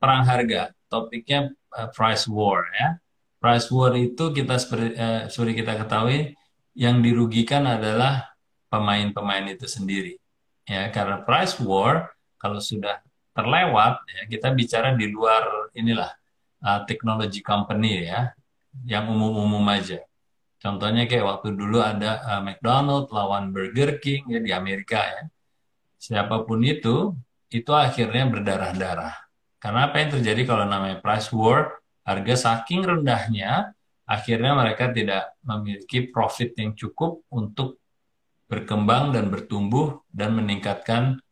perang harga, topiknya price war ya. Price war itu seperti kita ketahui yang dirugikan adalah pemain-pemain itu sendiri. Ya, karena price war kalau sudah terlewat ya kita bicara di luar inilah technology company ya, yang umum-umum aja. Contohnya kayak waktu dulu ada McDonald lawan Burger King ya di Amerika ya. Siapapun itu akhirnya berdarah-darah. Karena apa yang terjadi kalau namanya price war, harga saking rendahnya, akhirnya mereka tidak memiliki profit yang cukup untuk berkembang dan bertumbuh dan meningkatkan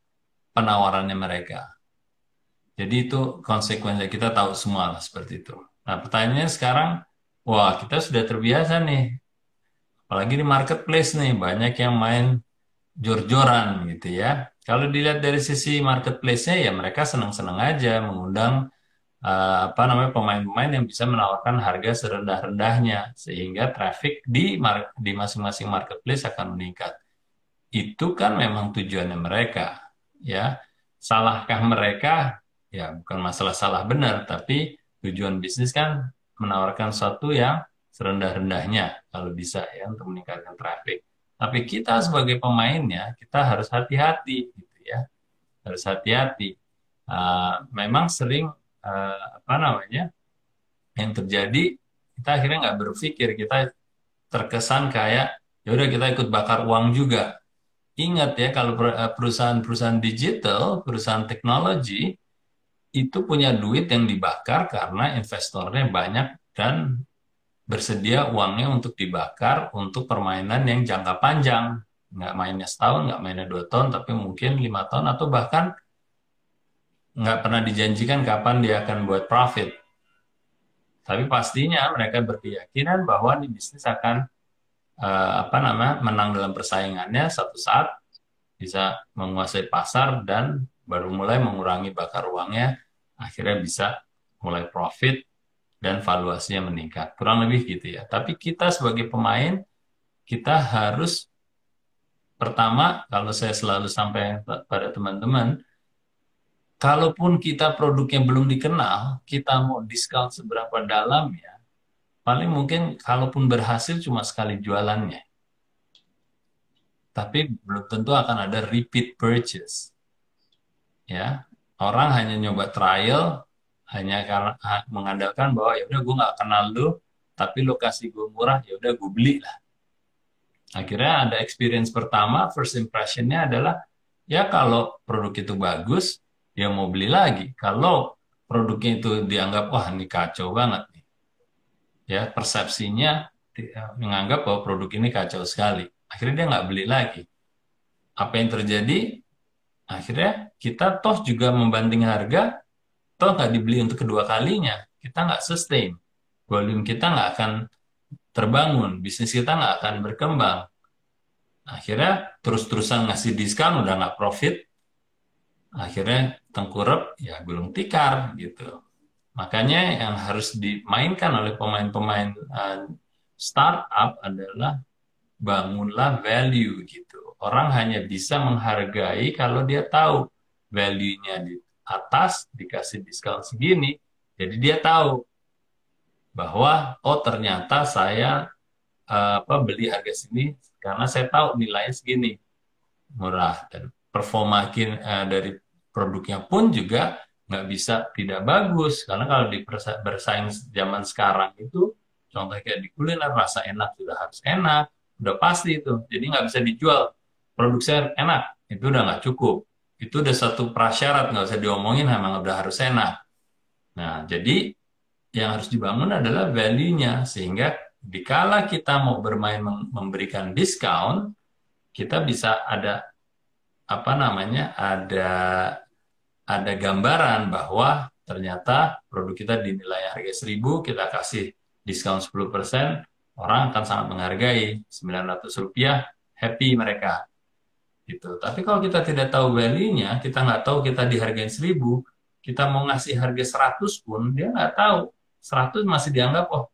penawarannya mereka. Jadi itu konsekuensi kita tahu semua lah seperti itu. Nah pertanyaannya sekarang, wah kita sudah terbiasa nih, apalagi di marketplace nih banyak yang main jor-joran gitu ya. Kalau dilihat dari sisi marketplace-nya ya mereka senang-senang aja mengundang pemain-pemain yang bisa menawarkan harga serendah-rendahnya sehingga traffic di masing-masing marketplace akan meningkat. Itu kan memang tujuannya mereka ya. Salahkah mereka? Ya bukan masalah salah benar, tapi tujuan bisnis kan menawarkan sesuatu yang serendah-rendahnya kalau bisa ya untuk meningkatkan traffic. Tapi kita sebagai pemainnya, kita harus hati-hati gitu ya. harus hati-hati. Memang sering apa namanya yang terjadi, kita akhirnya nggak berpikir, kita terkesan kayak ya udah kita ikut bakar uang juga. Ingat ya, kalau perusahaan-perusahaan digital, perusahaan teknologi itu punya duit yang dibakar karena investornya banyak dan bersedia uangnya untuk dibakar untuk permainan yang jangka panjang. Nggak mainnya setahun, nggak mainnya 2 tahun, tapi mungkin 5 tahun atau bahkan nggak pernah dijanjikan kapan dia akan buat profit. Tapi pastinya mereka berkeyakinan bahwa di bisnis akan apa namanya menang dalam persaingannya, satu saat bisa menguasai pasar dan baru mulai mengurangi bakar uangnya, akhirnya bisa mulai profit dan valuasinya meningkat. Kurang lebih gitu ya. Tapi kita sebagai pemain, kita harus pertama, kalau saya selalu sampai pada teman-teman, kalaupun kita produknya belum dikenal, kita mau diskon seberapa dalam ya, paling mungkin kalaupun berhasil cuma sekali jualannya. Tapi belum tentu akan ada repeat purchase. Ya, orang hanya nyoba trial, hanya karena mengandalkan bahwa ya udah gue nggak kenal lu, tapi lokasi gue murah, ya udah gue beli lah. Akhirnya ada experience pertama, first impressionnya adalah ya kalau produk itu bagus, dia mau beli lagi. Kalau produknya itu dianggap wah ini kacau banget nih, ya persepsinya menganggap bahwa produk ini kacau sekali. Akhirnya dia nggak beli lagi. Apa yang terjadi? Akhirnya kita toh juga membanting harga, toh nggak dibeli untuk kedua kalinya. Kita nggak sustain. Volume kita nggak akan terbangun. Bisnis kita nggak akan berkembang. Akhirnya terus-terusan ngasih diskon udah nggak profit. Akhirnya tengkurap ya gulung tikar gitu. Makanya yang harus dimainkan oleh pemain-pemain startup adalah bangunlah value gitu. Orang hanya bisa menghargai kalau dia tahu value-nya di atas, dikasih diskon segini, jadi dia tahu bahwa oh ternyata saya beli harga sini karena saya tahu nilainya segini, murah, dan performa dari produknya pun juga nggak bisa tidak bagus karena kalau bersaing zaman sekarang itu contohnya kayak di kuliner rasa enak sudah harus enak, udah pasti itu, jadi nggak bisa dijual produk saya enak, itu udah nggak cukup, itu udah satu prasyarat, nggak usah diomongin, memang udah harus enak. Nah jadi yang harus dibangun adalah value-nya, sehingga dikala kita mau bermain memberikan diskon, kita bisa ada apa namanya ada gambaran bahwa ternyata produk kita dinilai harga 1.000, kita kasih diskon 10%, orang akan sangat menghargai. 900 rupiah, happy mereka. Gitu. Tapi kalau kita tidak tahu value-nya, kita nggak tahu kita dihargain 1.000, kita mau ngasih harga 100 pun, dia nggak tahu. 100 masih dianggap, oh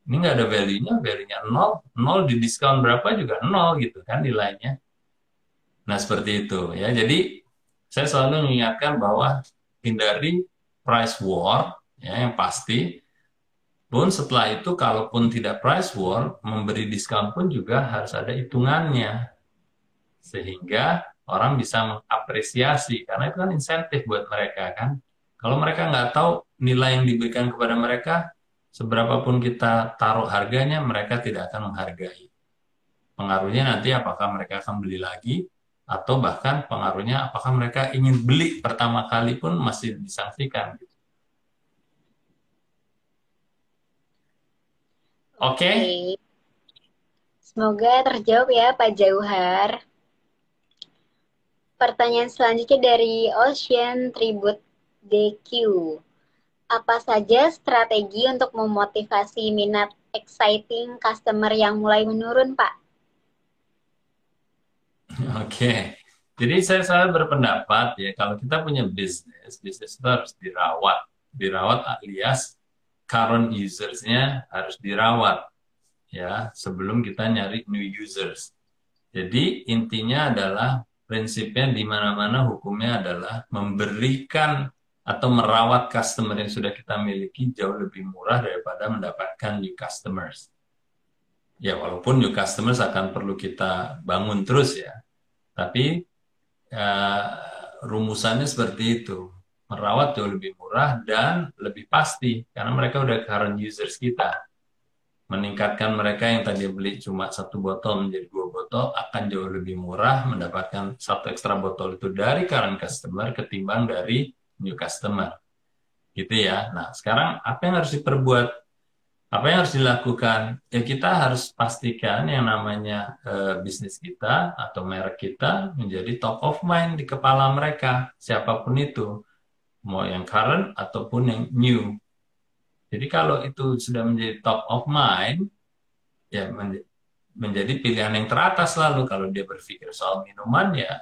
ini nggak ada value-nya, value-nya nol, nol di diskon berapa juga nol gitu kan nilainya. Nah, seperti itu ya. Jadi saya selalu mengingatkan bahwa hindari price war ya yang pasti. Pun setelah itu kalaupun tidak price war, memberi diskon pun juga harus ada hitungannya. Sehingga orang bisa mengapresiasi karena itu kan insentif buat mereka kan. Kalau mereka nggak tahu nilai yang diberikan kepada mereka, seberapapun kita taruh harganya, mereka tidak akan menghargai. Pengaruhnya nanti apakah mereka akan beli lagi, atau bahkan pengaruhnya apakah mereka ingin beli pertama kali pun masih disangsikan. Oke? Semoga terjawab ya Pak Jauhar. Pertanyaan selanjutnya dari Ocean Tribute DQ. Apa saja strategi untuk memotivasi minat exciting customer yang mulai menurun, Pak? Oke. Jadi saya selalu berpendapat ya kalau kita punya bisnis, bisnis itu harus dirawat. Dirawat alias current users-nya harus dirawat ya sebelum kita nyari new users. Jadi intinya adalah prinsipnya di mana-mana hukumnya adalah memberikan atau merawat customer yang sudah kita miliki jauh lebih murah daripada mendapatkan new customers. Ya walaupun new customers akan perlu kita bangun terus ya, tapi rumusannya seperti itu. Merawat jauh lebih murah dan lebih pasti karena mereka udah current users kita. Meningkatkan mereka yang tadi beli cuma satu botol menjadi dua botol akan jauh lebih murah mendapatkan satu ekstra botol itu dari current customer ketimbang dari new customer. Gitu ya. Nah, sekarang apa yang harus diperbuat? Apa yang harus dilakukan? Ya kita harus pastikan yang namanya bisnis kita atau merek kita menjadi top of mind di kepala mereka, siapapun itu, mau yang current ataupun yang new. Jadi kalau itu sudah menjadi top of mind, ya menjadi pilihan yang teratas lalu kalau dia berpikir soal minuman ya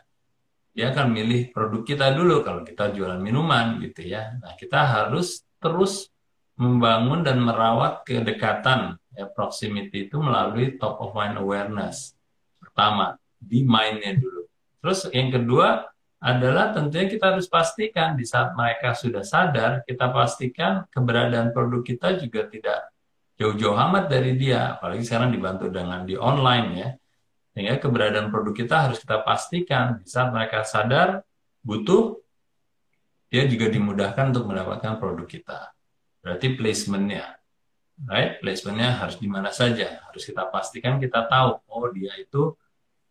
dia akan milih produk kita dulu kalau kita jualan minuman gitu ya. Nah, kita harus terus membangun dan merawat kedekatan ya proximity itu melalui top of mind awareness. Pertama, di mind-nya dulu. Terus yang kedua adalah tentunya kita harus pastikan di saat mereka sudah sadar, kita pastikan keberadaan produk kita juga tidak jauh-jauh amat dari dia, apalagi sekarang dibantu dengan di online ya. Sehingga keberadaan produk kita harus kita pastikan di saat mereka sadar butuh, dia juga dimudahkan untuk mendapatkan produk kita. Berarti placementnya, right? Placementnya harus di mana saja. Harus kita pastikan kita tahu, oh dia itu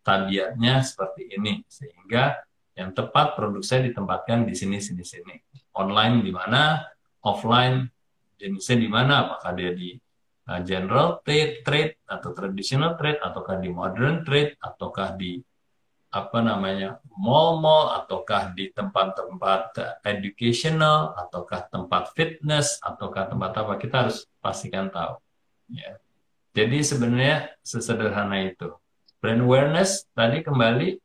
tabiatnya seperti ini. Sehingga yang tepat produk saya ditempatkan di sini, sini, sini. Online di mana, offline jenisnya di mana, apakah dia di general trade atau traditional trade ataukah di modern trade ataukah di apa namanya mall-mall ataukah di tempat-tempat educational ataukah tempat fitness ataukah tempat apa kita harus pastikan tahu ya. Jadi sebenarnya sesederhana itu. Brand awareness tadi kembali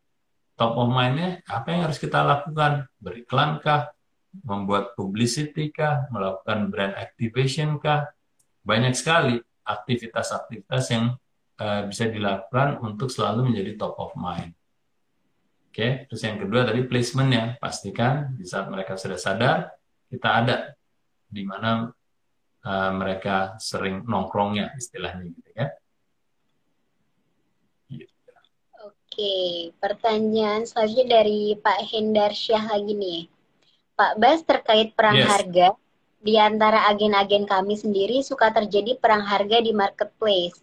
top of mind-nya apa yang harus kita lakukan? Beriklan kah? Membuat publicity kah? Melakukan brand activation kah? Banyak sekali aktivitas-aktivitas yang bisa dilakukan untuk selalu menjadi top of mind. Oke, terus yang kedua tadi placement-nya. Pastikan di saat mereka sudah sadar, kita ada di mana mereka sering nongkrongnya, istilahnya gitu ya. Oke, pertanyaan selanjutnya dari Pak Hendar Syah lagi nih. Pak Bas, terkait perang harga, di antara agen-agen kami sendiri suka terjadi perang harga di marketplace.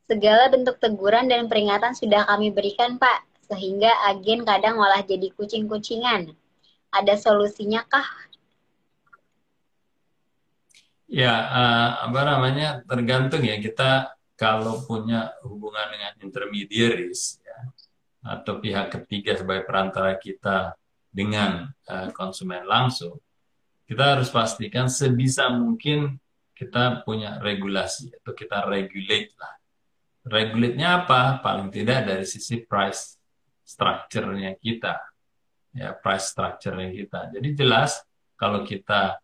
Segala bentuk teguran dan peringatan sudah kami berikan, Pak, sehingga agen kadang malah jadi kucing-kucingan. Ada solusinya kah? Ya, apa namanya, tergantung ya. Kita kalau punya hubungan dengan intermediaries, ya, atau pihak ketiga sebagai perantara kita dengan konsumen langsung, kita harus pastikan sebisa mungkin kita punya regulasi atau kita regulate lah. Regulate-nya apa? Paling tidak dari sisi price structure-nya kita, ya price structure-nya kita. Jadi jelas kalau kita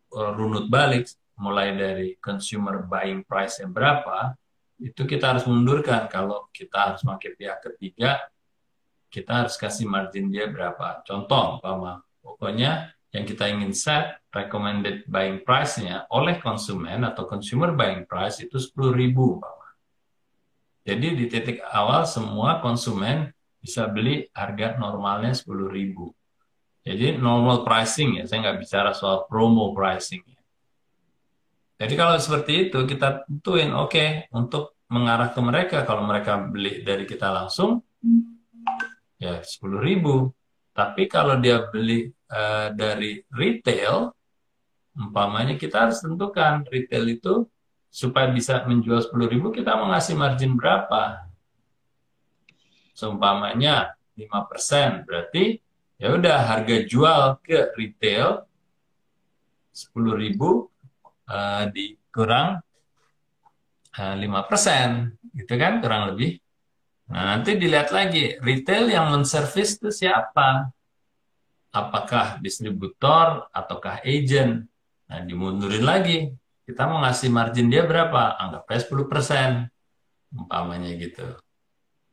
runut balik mulai dari consumer buying price yang berapa, itu kita harus mundurkan. Kalau kita harus pakai pihak ketiga, kita harus kasih margin dia berapa. Contoh, pokoknya yang kita ingin set recommended buying price-nya oleh konsumen atau consumer buying price itu 10.000. Jadi di titik awal semua konsumen bisa beli harga normalnya 10.000. Jadi normal pricing ya, saya nggak bicara soal promo pricing. Jadi kalau seperti itu kita tentuin oke, untuk mengarah ke mereka kalau mereka beli dari kita langsung ya 10.000. Tapi kalau dia beli dari retail, umpamanya kita harus tentukan retail itu supaya bisa menjual 10.000 kita mau ngasih margin berapa. Seumpamanya 5%, berarti ya udah harga jual ke retail 10.000 dikurang 5%, gitu kan kurang lebih. Nah, nanti dilihat lagi, retail yang menservis itu siapa? Apakah distributor ataukah agent? Nah, dimundurin lagi. Kita mau ngasih margin dia berapa? Anggapnya 10%. Umpamanya gitu.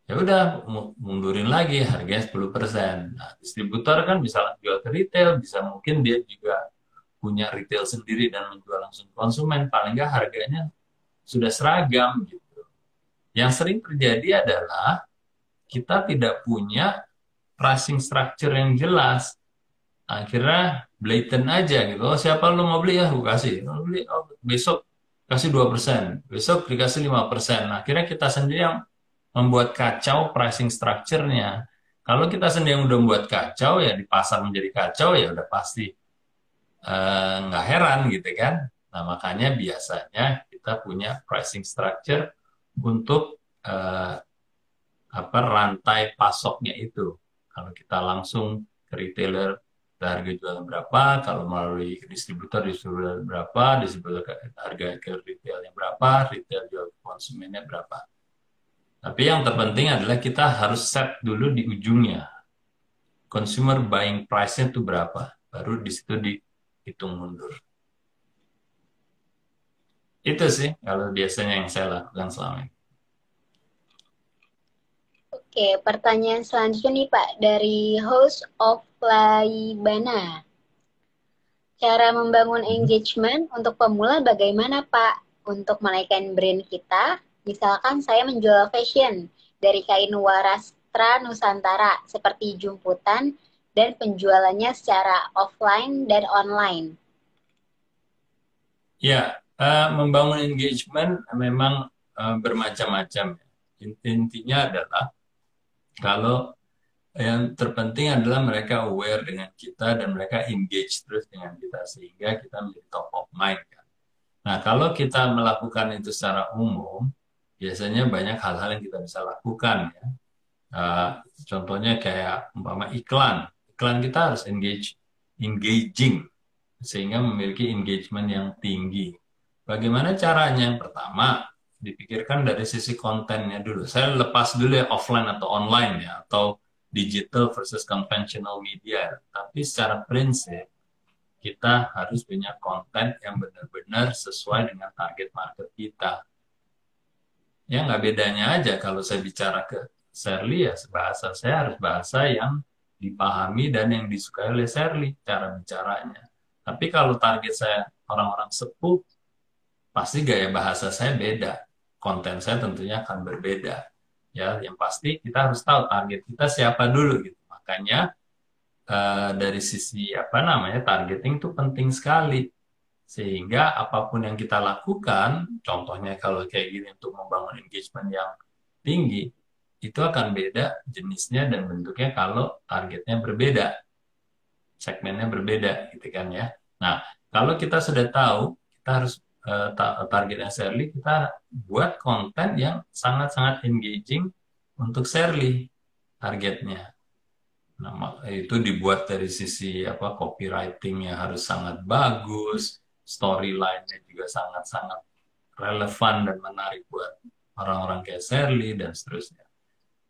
Ya udah, mundurin lagi harganya 10%. Nah, distributor kan bisa jual ke retail, bisa mungkin dia juga punya retail sendiri dan menjual langsung konsumen. Paling nggak harganya sudah seragam gitu. Yang sering terjadi adalah kita tidak punya pricing structure yang jelas, akhirnya blatant aja gitu. Oh, siapa lu mau beli ya, gue kasih. Lu beli, oh, besok kasih 2%, besok dikasih 5%. Nah, akhirnya kita sendiri yang membuat kacau pricing structure-nya. Kalau kita sendiri yang udah membuat kacau, ya di pasar menjadi kacau, ya udah pasti nggak heran gitu kan. Nah, makanya biasanya kita punya pricing structure untuk eh, apa rantai pasoknya itu. Kalau kita langsung ke retailer, kita harga jual berapa, kalau melalui distributor berapa, distributor harga ke retailnya berapa, retail jual ke konsumennya berapa. Tapi yang terpenting adalah kita harus set dulu di ujungnya. Consumer buying price-nya itu berapa, baru di situ dihitung mundur. Itu sih kalau biasanya yang saya lakukan selama ini. Oke, pertanyaan selanjutnya nih Pak dari host of Laibana. Cara membangun engagement untuk pemula bagaimana Pak untuk menaikkan brand kita? Misalkan saya menjual fashion dari kain Warastra Nusantara seperti jumputan dan penjualannya secara offline dan online. Ya, membangun engagement memang bermacam-macam. Intinya adalah kalau yang terpenting adalah mereka aware dengan kita dan mereka engage terus dengan kita sehingga kita menjadi top of mind kan. Nah, kalau kita melakukan itu secara umum, biasanya banyak hal-hal yang kita bisa lakukan ya. Contohnya kayak umpama iklan. Iklan kita harus engaging sehingga memiliki engagement yang tinggi. Bagaimana caranya? Yang pertama, dipikirkan dari sisi kontennya dulu. Saya lepas dulu ya offline atau online ya, atau digital versus conventional media. Tapi secara prinsip, kita harus punya konten yang benar-benar sesuai dengan target market kita. Ya, nggak bedanya aja kalau saya bicara ke Shirley, ya bahasa saya harus bahasa yang dipahami dan yang disukai oleh Shirley, cara bicaranya. Tapi kalau target saya orang-orang sepuh, pasti gaya bahasa saya beda. Konten saya tentunya akan berbeda. Ya, yang pasti kita harus tahu target kita siapa dulu gitu. Makanya dari sisi apa namanya targeting itu penting sekali. Sehingga apapun yang kita lakukan, contohnya kalau kayak gini untuk membangun engagement yang tinggi, itu akan beda jenisnya dan bentuknya kalau targetnya berbeda, segmennya berbeda gitu kan ya. Nah, kalau kita sudah tahu, kita harus targetnya Shirley, kita buat konten yang sangat-sangat engaging untuk Shirley targetnya. Nah, itu dibuat dari sisi apa copywritingnya harus sangat bagus, storyline-nya juga sangat-sangat relevan dan menarik buat orang-orang kayak Shirley dan seterusnya.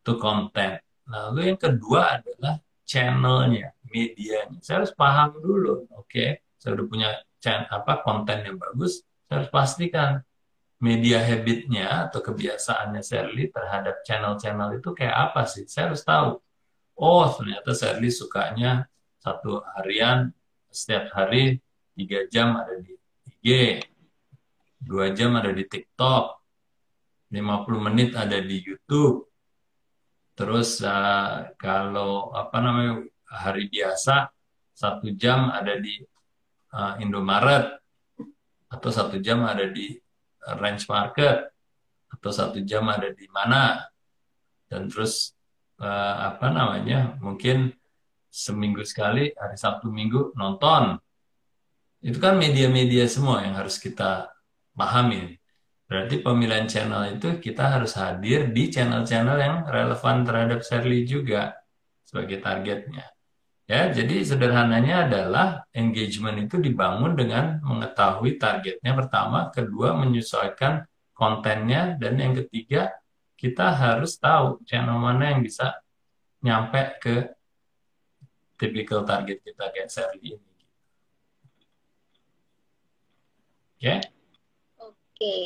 Itu konten. Lalu yang kedua adalah channelnya, medianya. Saya harus paham dulu, oke, saya udah punya konten yang bagus, saya harus pastikan media habitnya atau kebiasaannya Shirley terhadap channel-channel itu kayak apa sih? Saya harus tahu. Oh, ternyata Shirley sukanya satu harian, setiap hari 3 jam ada di IG, 2 jam ada di TikTok, 50 menit ada di YouTube. Terus kalau apa namanya hari biasa 1 jam ada di Indomaret atau 1 jam ada di Range Market atau 1 jam ada di mana dan terus apa namanya mungkin seminggu sekali hari Sabtu Minggu nonton itu kan media-media semua yang harus kita pahami. Berarti pemilihan channel itu kita harus hadir di channel-channel yang relevan terhadap Shirley juga sebagai targetnya. Ya, jadi sederhananya adalah engagement itu dibangun dengan mengetahui targetnya pertama, kedua menyesuaikan kontennya, dan yang ketiga kita harus tahu channel mana yang bisa nyampe ke typical target kita kayak Shirley ini. Oke? Oke.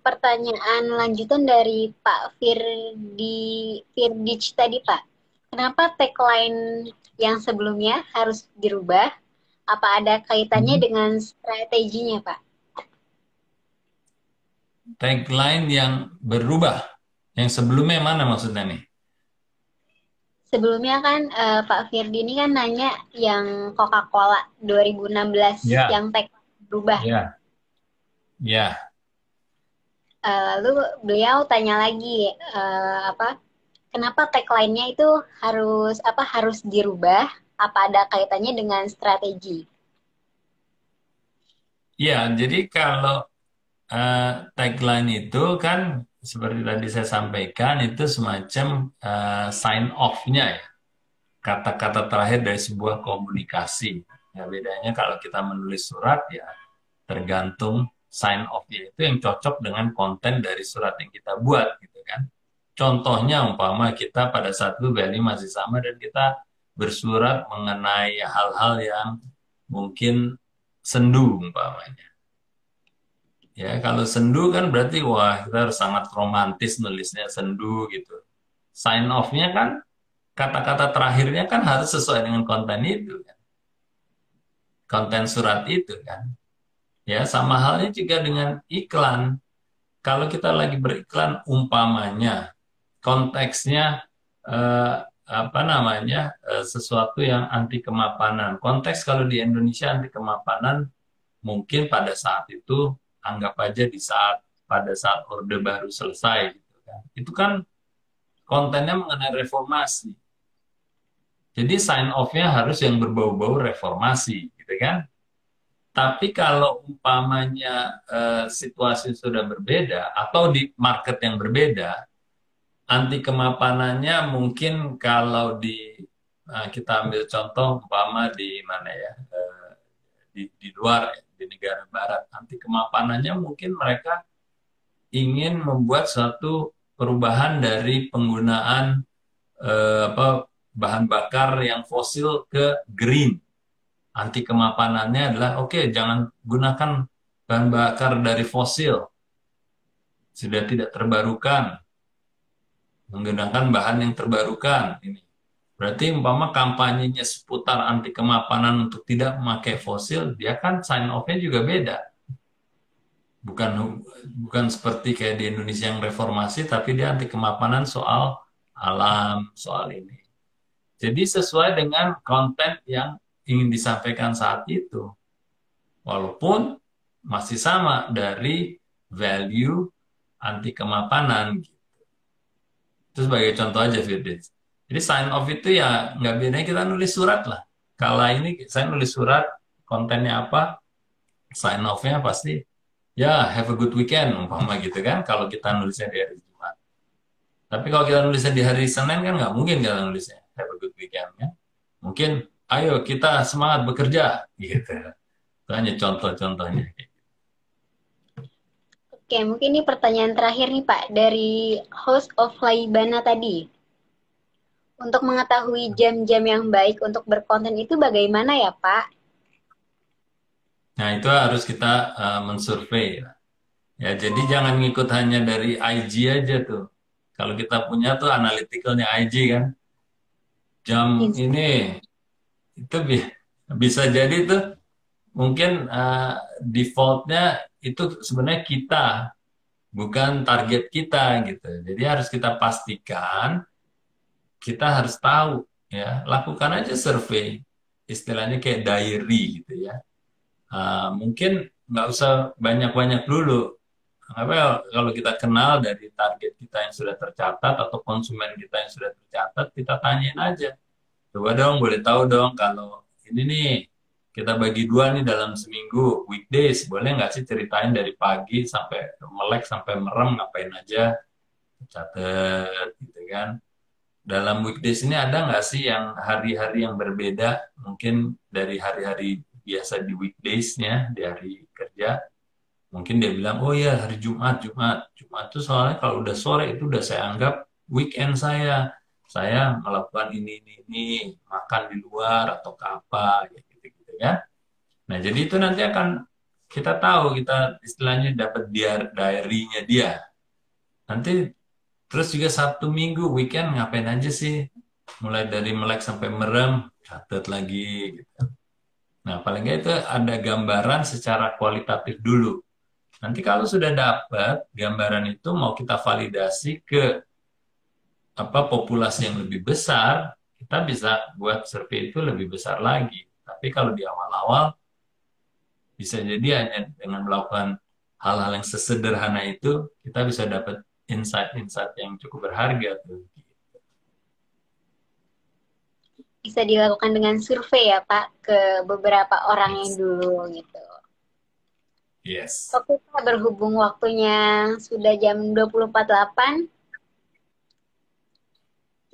Pertanyaan lanjutan dari Pak Firdich tadi Pak. Kenapa tagline yang sebelumnya harus dirubah? Apa ada kaitannya dengan strateginya Pak? tagline yang berubah. Yang sebelumnya mana maksudnya nih? Sebelumnya kan Pak Firdi ini kan nanya yang Coca-Cola 2016 Ya, yang tag berubah. ya, ya. Lalu beliau tanya lagi apa kenapa tagline-nya itu harus dirubah? Apa ada kaitannya dengan strategi? Ya, jadi kalau eh, tagline itu kan seperti tadi saya sampaikan itu semacam sign off-nya ya. Kata-kata terakhir dari sebuah komunikasi. Ya, bedanya kalau kita menulis surat ya tergantung sign off-nya itu yang cocok dengan konten dari surat yang kita buat gitu kan. Contohnya umpama kita pada saat itu value masih sama dan kita bersurat mengenai hal-hal yang mungkin sendu umpamanya. Ya, kalau sendu kan berarti wah kita harus sangat romantis nulisnya sendu gitu. Sign off-nya kan kata-kata terakhirnya kan harus sesuai dengan konten itu kan. Konten surat itu kan. Ya, sama halnya juga dengan iklan. Kalau kita lagi beriklan umpamanya konteksnya eh, apa namanya sesuatu yang anti kemapanan. Konteks kalau di Indonesia anti kemapanan mungkin pada saat itu anggap aja di saat pada saat Orde Baru selesai gitu kan. Itu kan kontennya mengenai reformasi. Jadi sign off-nya harus yang berbau-bau reformasi gitu kan. Tapi kalau umpamanya situasi sudah berbeda atau di market yang berbeda, anti kemapanannya mungkin kalau kita ambil contoh umpama di mana ya di luar ya, di negara barat anti kemapanannya mungkin mereka ingin membuat suatu perubahan dari penggunaan apa bahan bakar yang fosil ke green. Anti kemapanannya adalah oke, jangan gunakan bahan bakar dari fosil, sudah tidak terbarukan, menggunakan bahan yang terbarukan. Ini berarti umpama kampanyenya seputar anti kemapanan untuk tidak memakai fosil, dia kan sign off-nya juga beda. Bukan bukan seperti kayak di Indonesia yang reformasi, tapi dia anti kemapanan soal alam, soal ini. Jadi sesuai dengan konten yang ingin disampaikan saat itu. Walaupun masih sama dari value anti kemapanan. Itu sebagai contoh aja, Firdaus. Jadi sign off itu ya nggak bedanya kita nulis surat lah. Kalau ini saya nulis surat, kontennya apa, sign off-nya pasti ya have a good weekend, umpama gitu kan. Kalau kita nulisnya di hari Jumat. Tapi kalau kita nulisnya di hari Senin kan nggak mungkin kita nulisnya have a good weekend ya. Mungkin ayo kita semangat bekerja gitu. Itu hanya contoh-contohnya. Oke, mungkin ini pertanyaan terakhir nih Pak dari host of Laibana tadi. Untuk mengetahui jam-jam yang baik untuk berkonten itu bagaimana ya Pak? Nah, itu harus kita mensurvei ya. Ya, jadi jangan ngikut hanya dari IG aja tuh. Kalau kita punya tuh analyticalnya IG kan, jam ini itu bisa jadi tuh mungkin defaultnya itu sebenarnya kita, bukan target kita gitu. Jadi harus kita pastikan, kita harus tahu ya, lakukan aja survei, istilahnya kayak diary gitu ya. Mungkin nggak usah banyak-banyak dulu. Apa ya, kalau kita kenal dari target kita yang sudah tercatat atau konsumen kita yang sudah tercatat, kita tanyain aja. Coba dong, boleh tahu dong kalau ini nih kita bagi dua nih dalam seminggu, weekdays, boleh nggak sih ceritain dari pagi sampai melek sampai merem ngapain aja, catat gitu kan. Dalam weekdays ini ada nggak sih yang hari-hari yang berbeda, mungkin dari hari-hari biasa di weekdays-nya, di hari kerja, mungkin dia bilang, oh ya hari Jumat, Jumat. Jumat itu soalnya kalau udah sore itu udah saya anggap weekend saya. Saya melakukan ini, makan di luar atau ke apa, ya gitu-gitu ya. Nah, jadi itu nanti akan kita tahu, kita istilahnya dapat diary-nya dia. Nanti terus juga Sabtu Minggu, weekend ngapain aja sih? Mulai dari melek sampai merem, catat lagi gitu. Nah, paling nggak itu ada gambaran secara kualitatif dulu. Nanti kalau sudah dapat gambaran itu mau kita validasi ke populasi yang lebih besar, kita bisa buat survei itu lebih besar lagi. Tapi kalau di awal-awal bisa jadi hanya dengan melakukan hal-hal yang sesederhana itu kita bisa dapat insight-insight yang cukup berharga tuh. Bisa dilakukan dengan survei ya Pak ke beberapa orang yang Yes. dulu gitu. Yes. Oke Pak, berhubung waktunya sudah jam 20.48,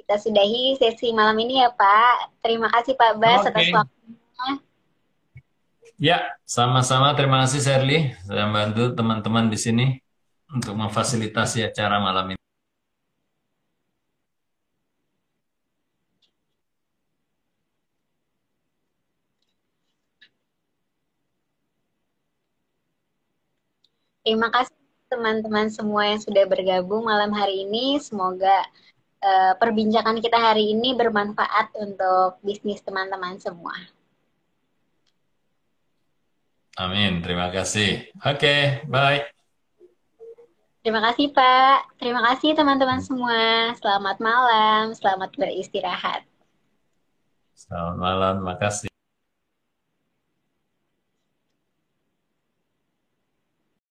kita sudahi sesi malam ini ya Pak. Terima kasih Pak Bas atas Oke. waktunya. Ya, sama-sama. Terima kasih, Shirley. Saya bantu teman-teman di sini untuk memfasilitasi acara malam ini. Terima kasih teman-teman semua yang sudah bergabung malam hari ini. Semoga perbincangan kita hari ini bermanfaat untuk bisnis teman-teman semua. Amin. Terima kasih. Oke, bye. Terima kasih Pak. Terima kasih teman-teman semua. Selamat malam, selamat beristirahat. Selamat malam. Terima kasih.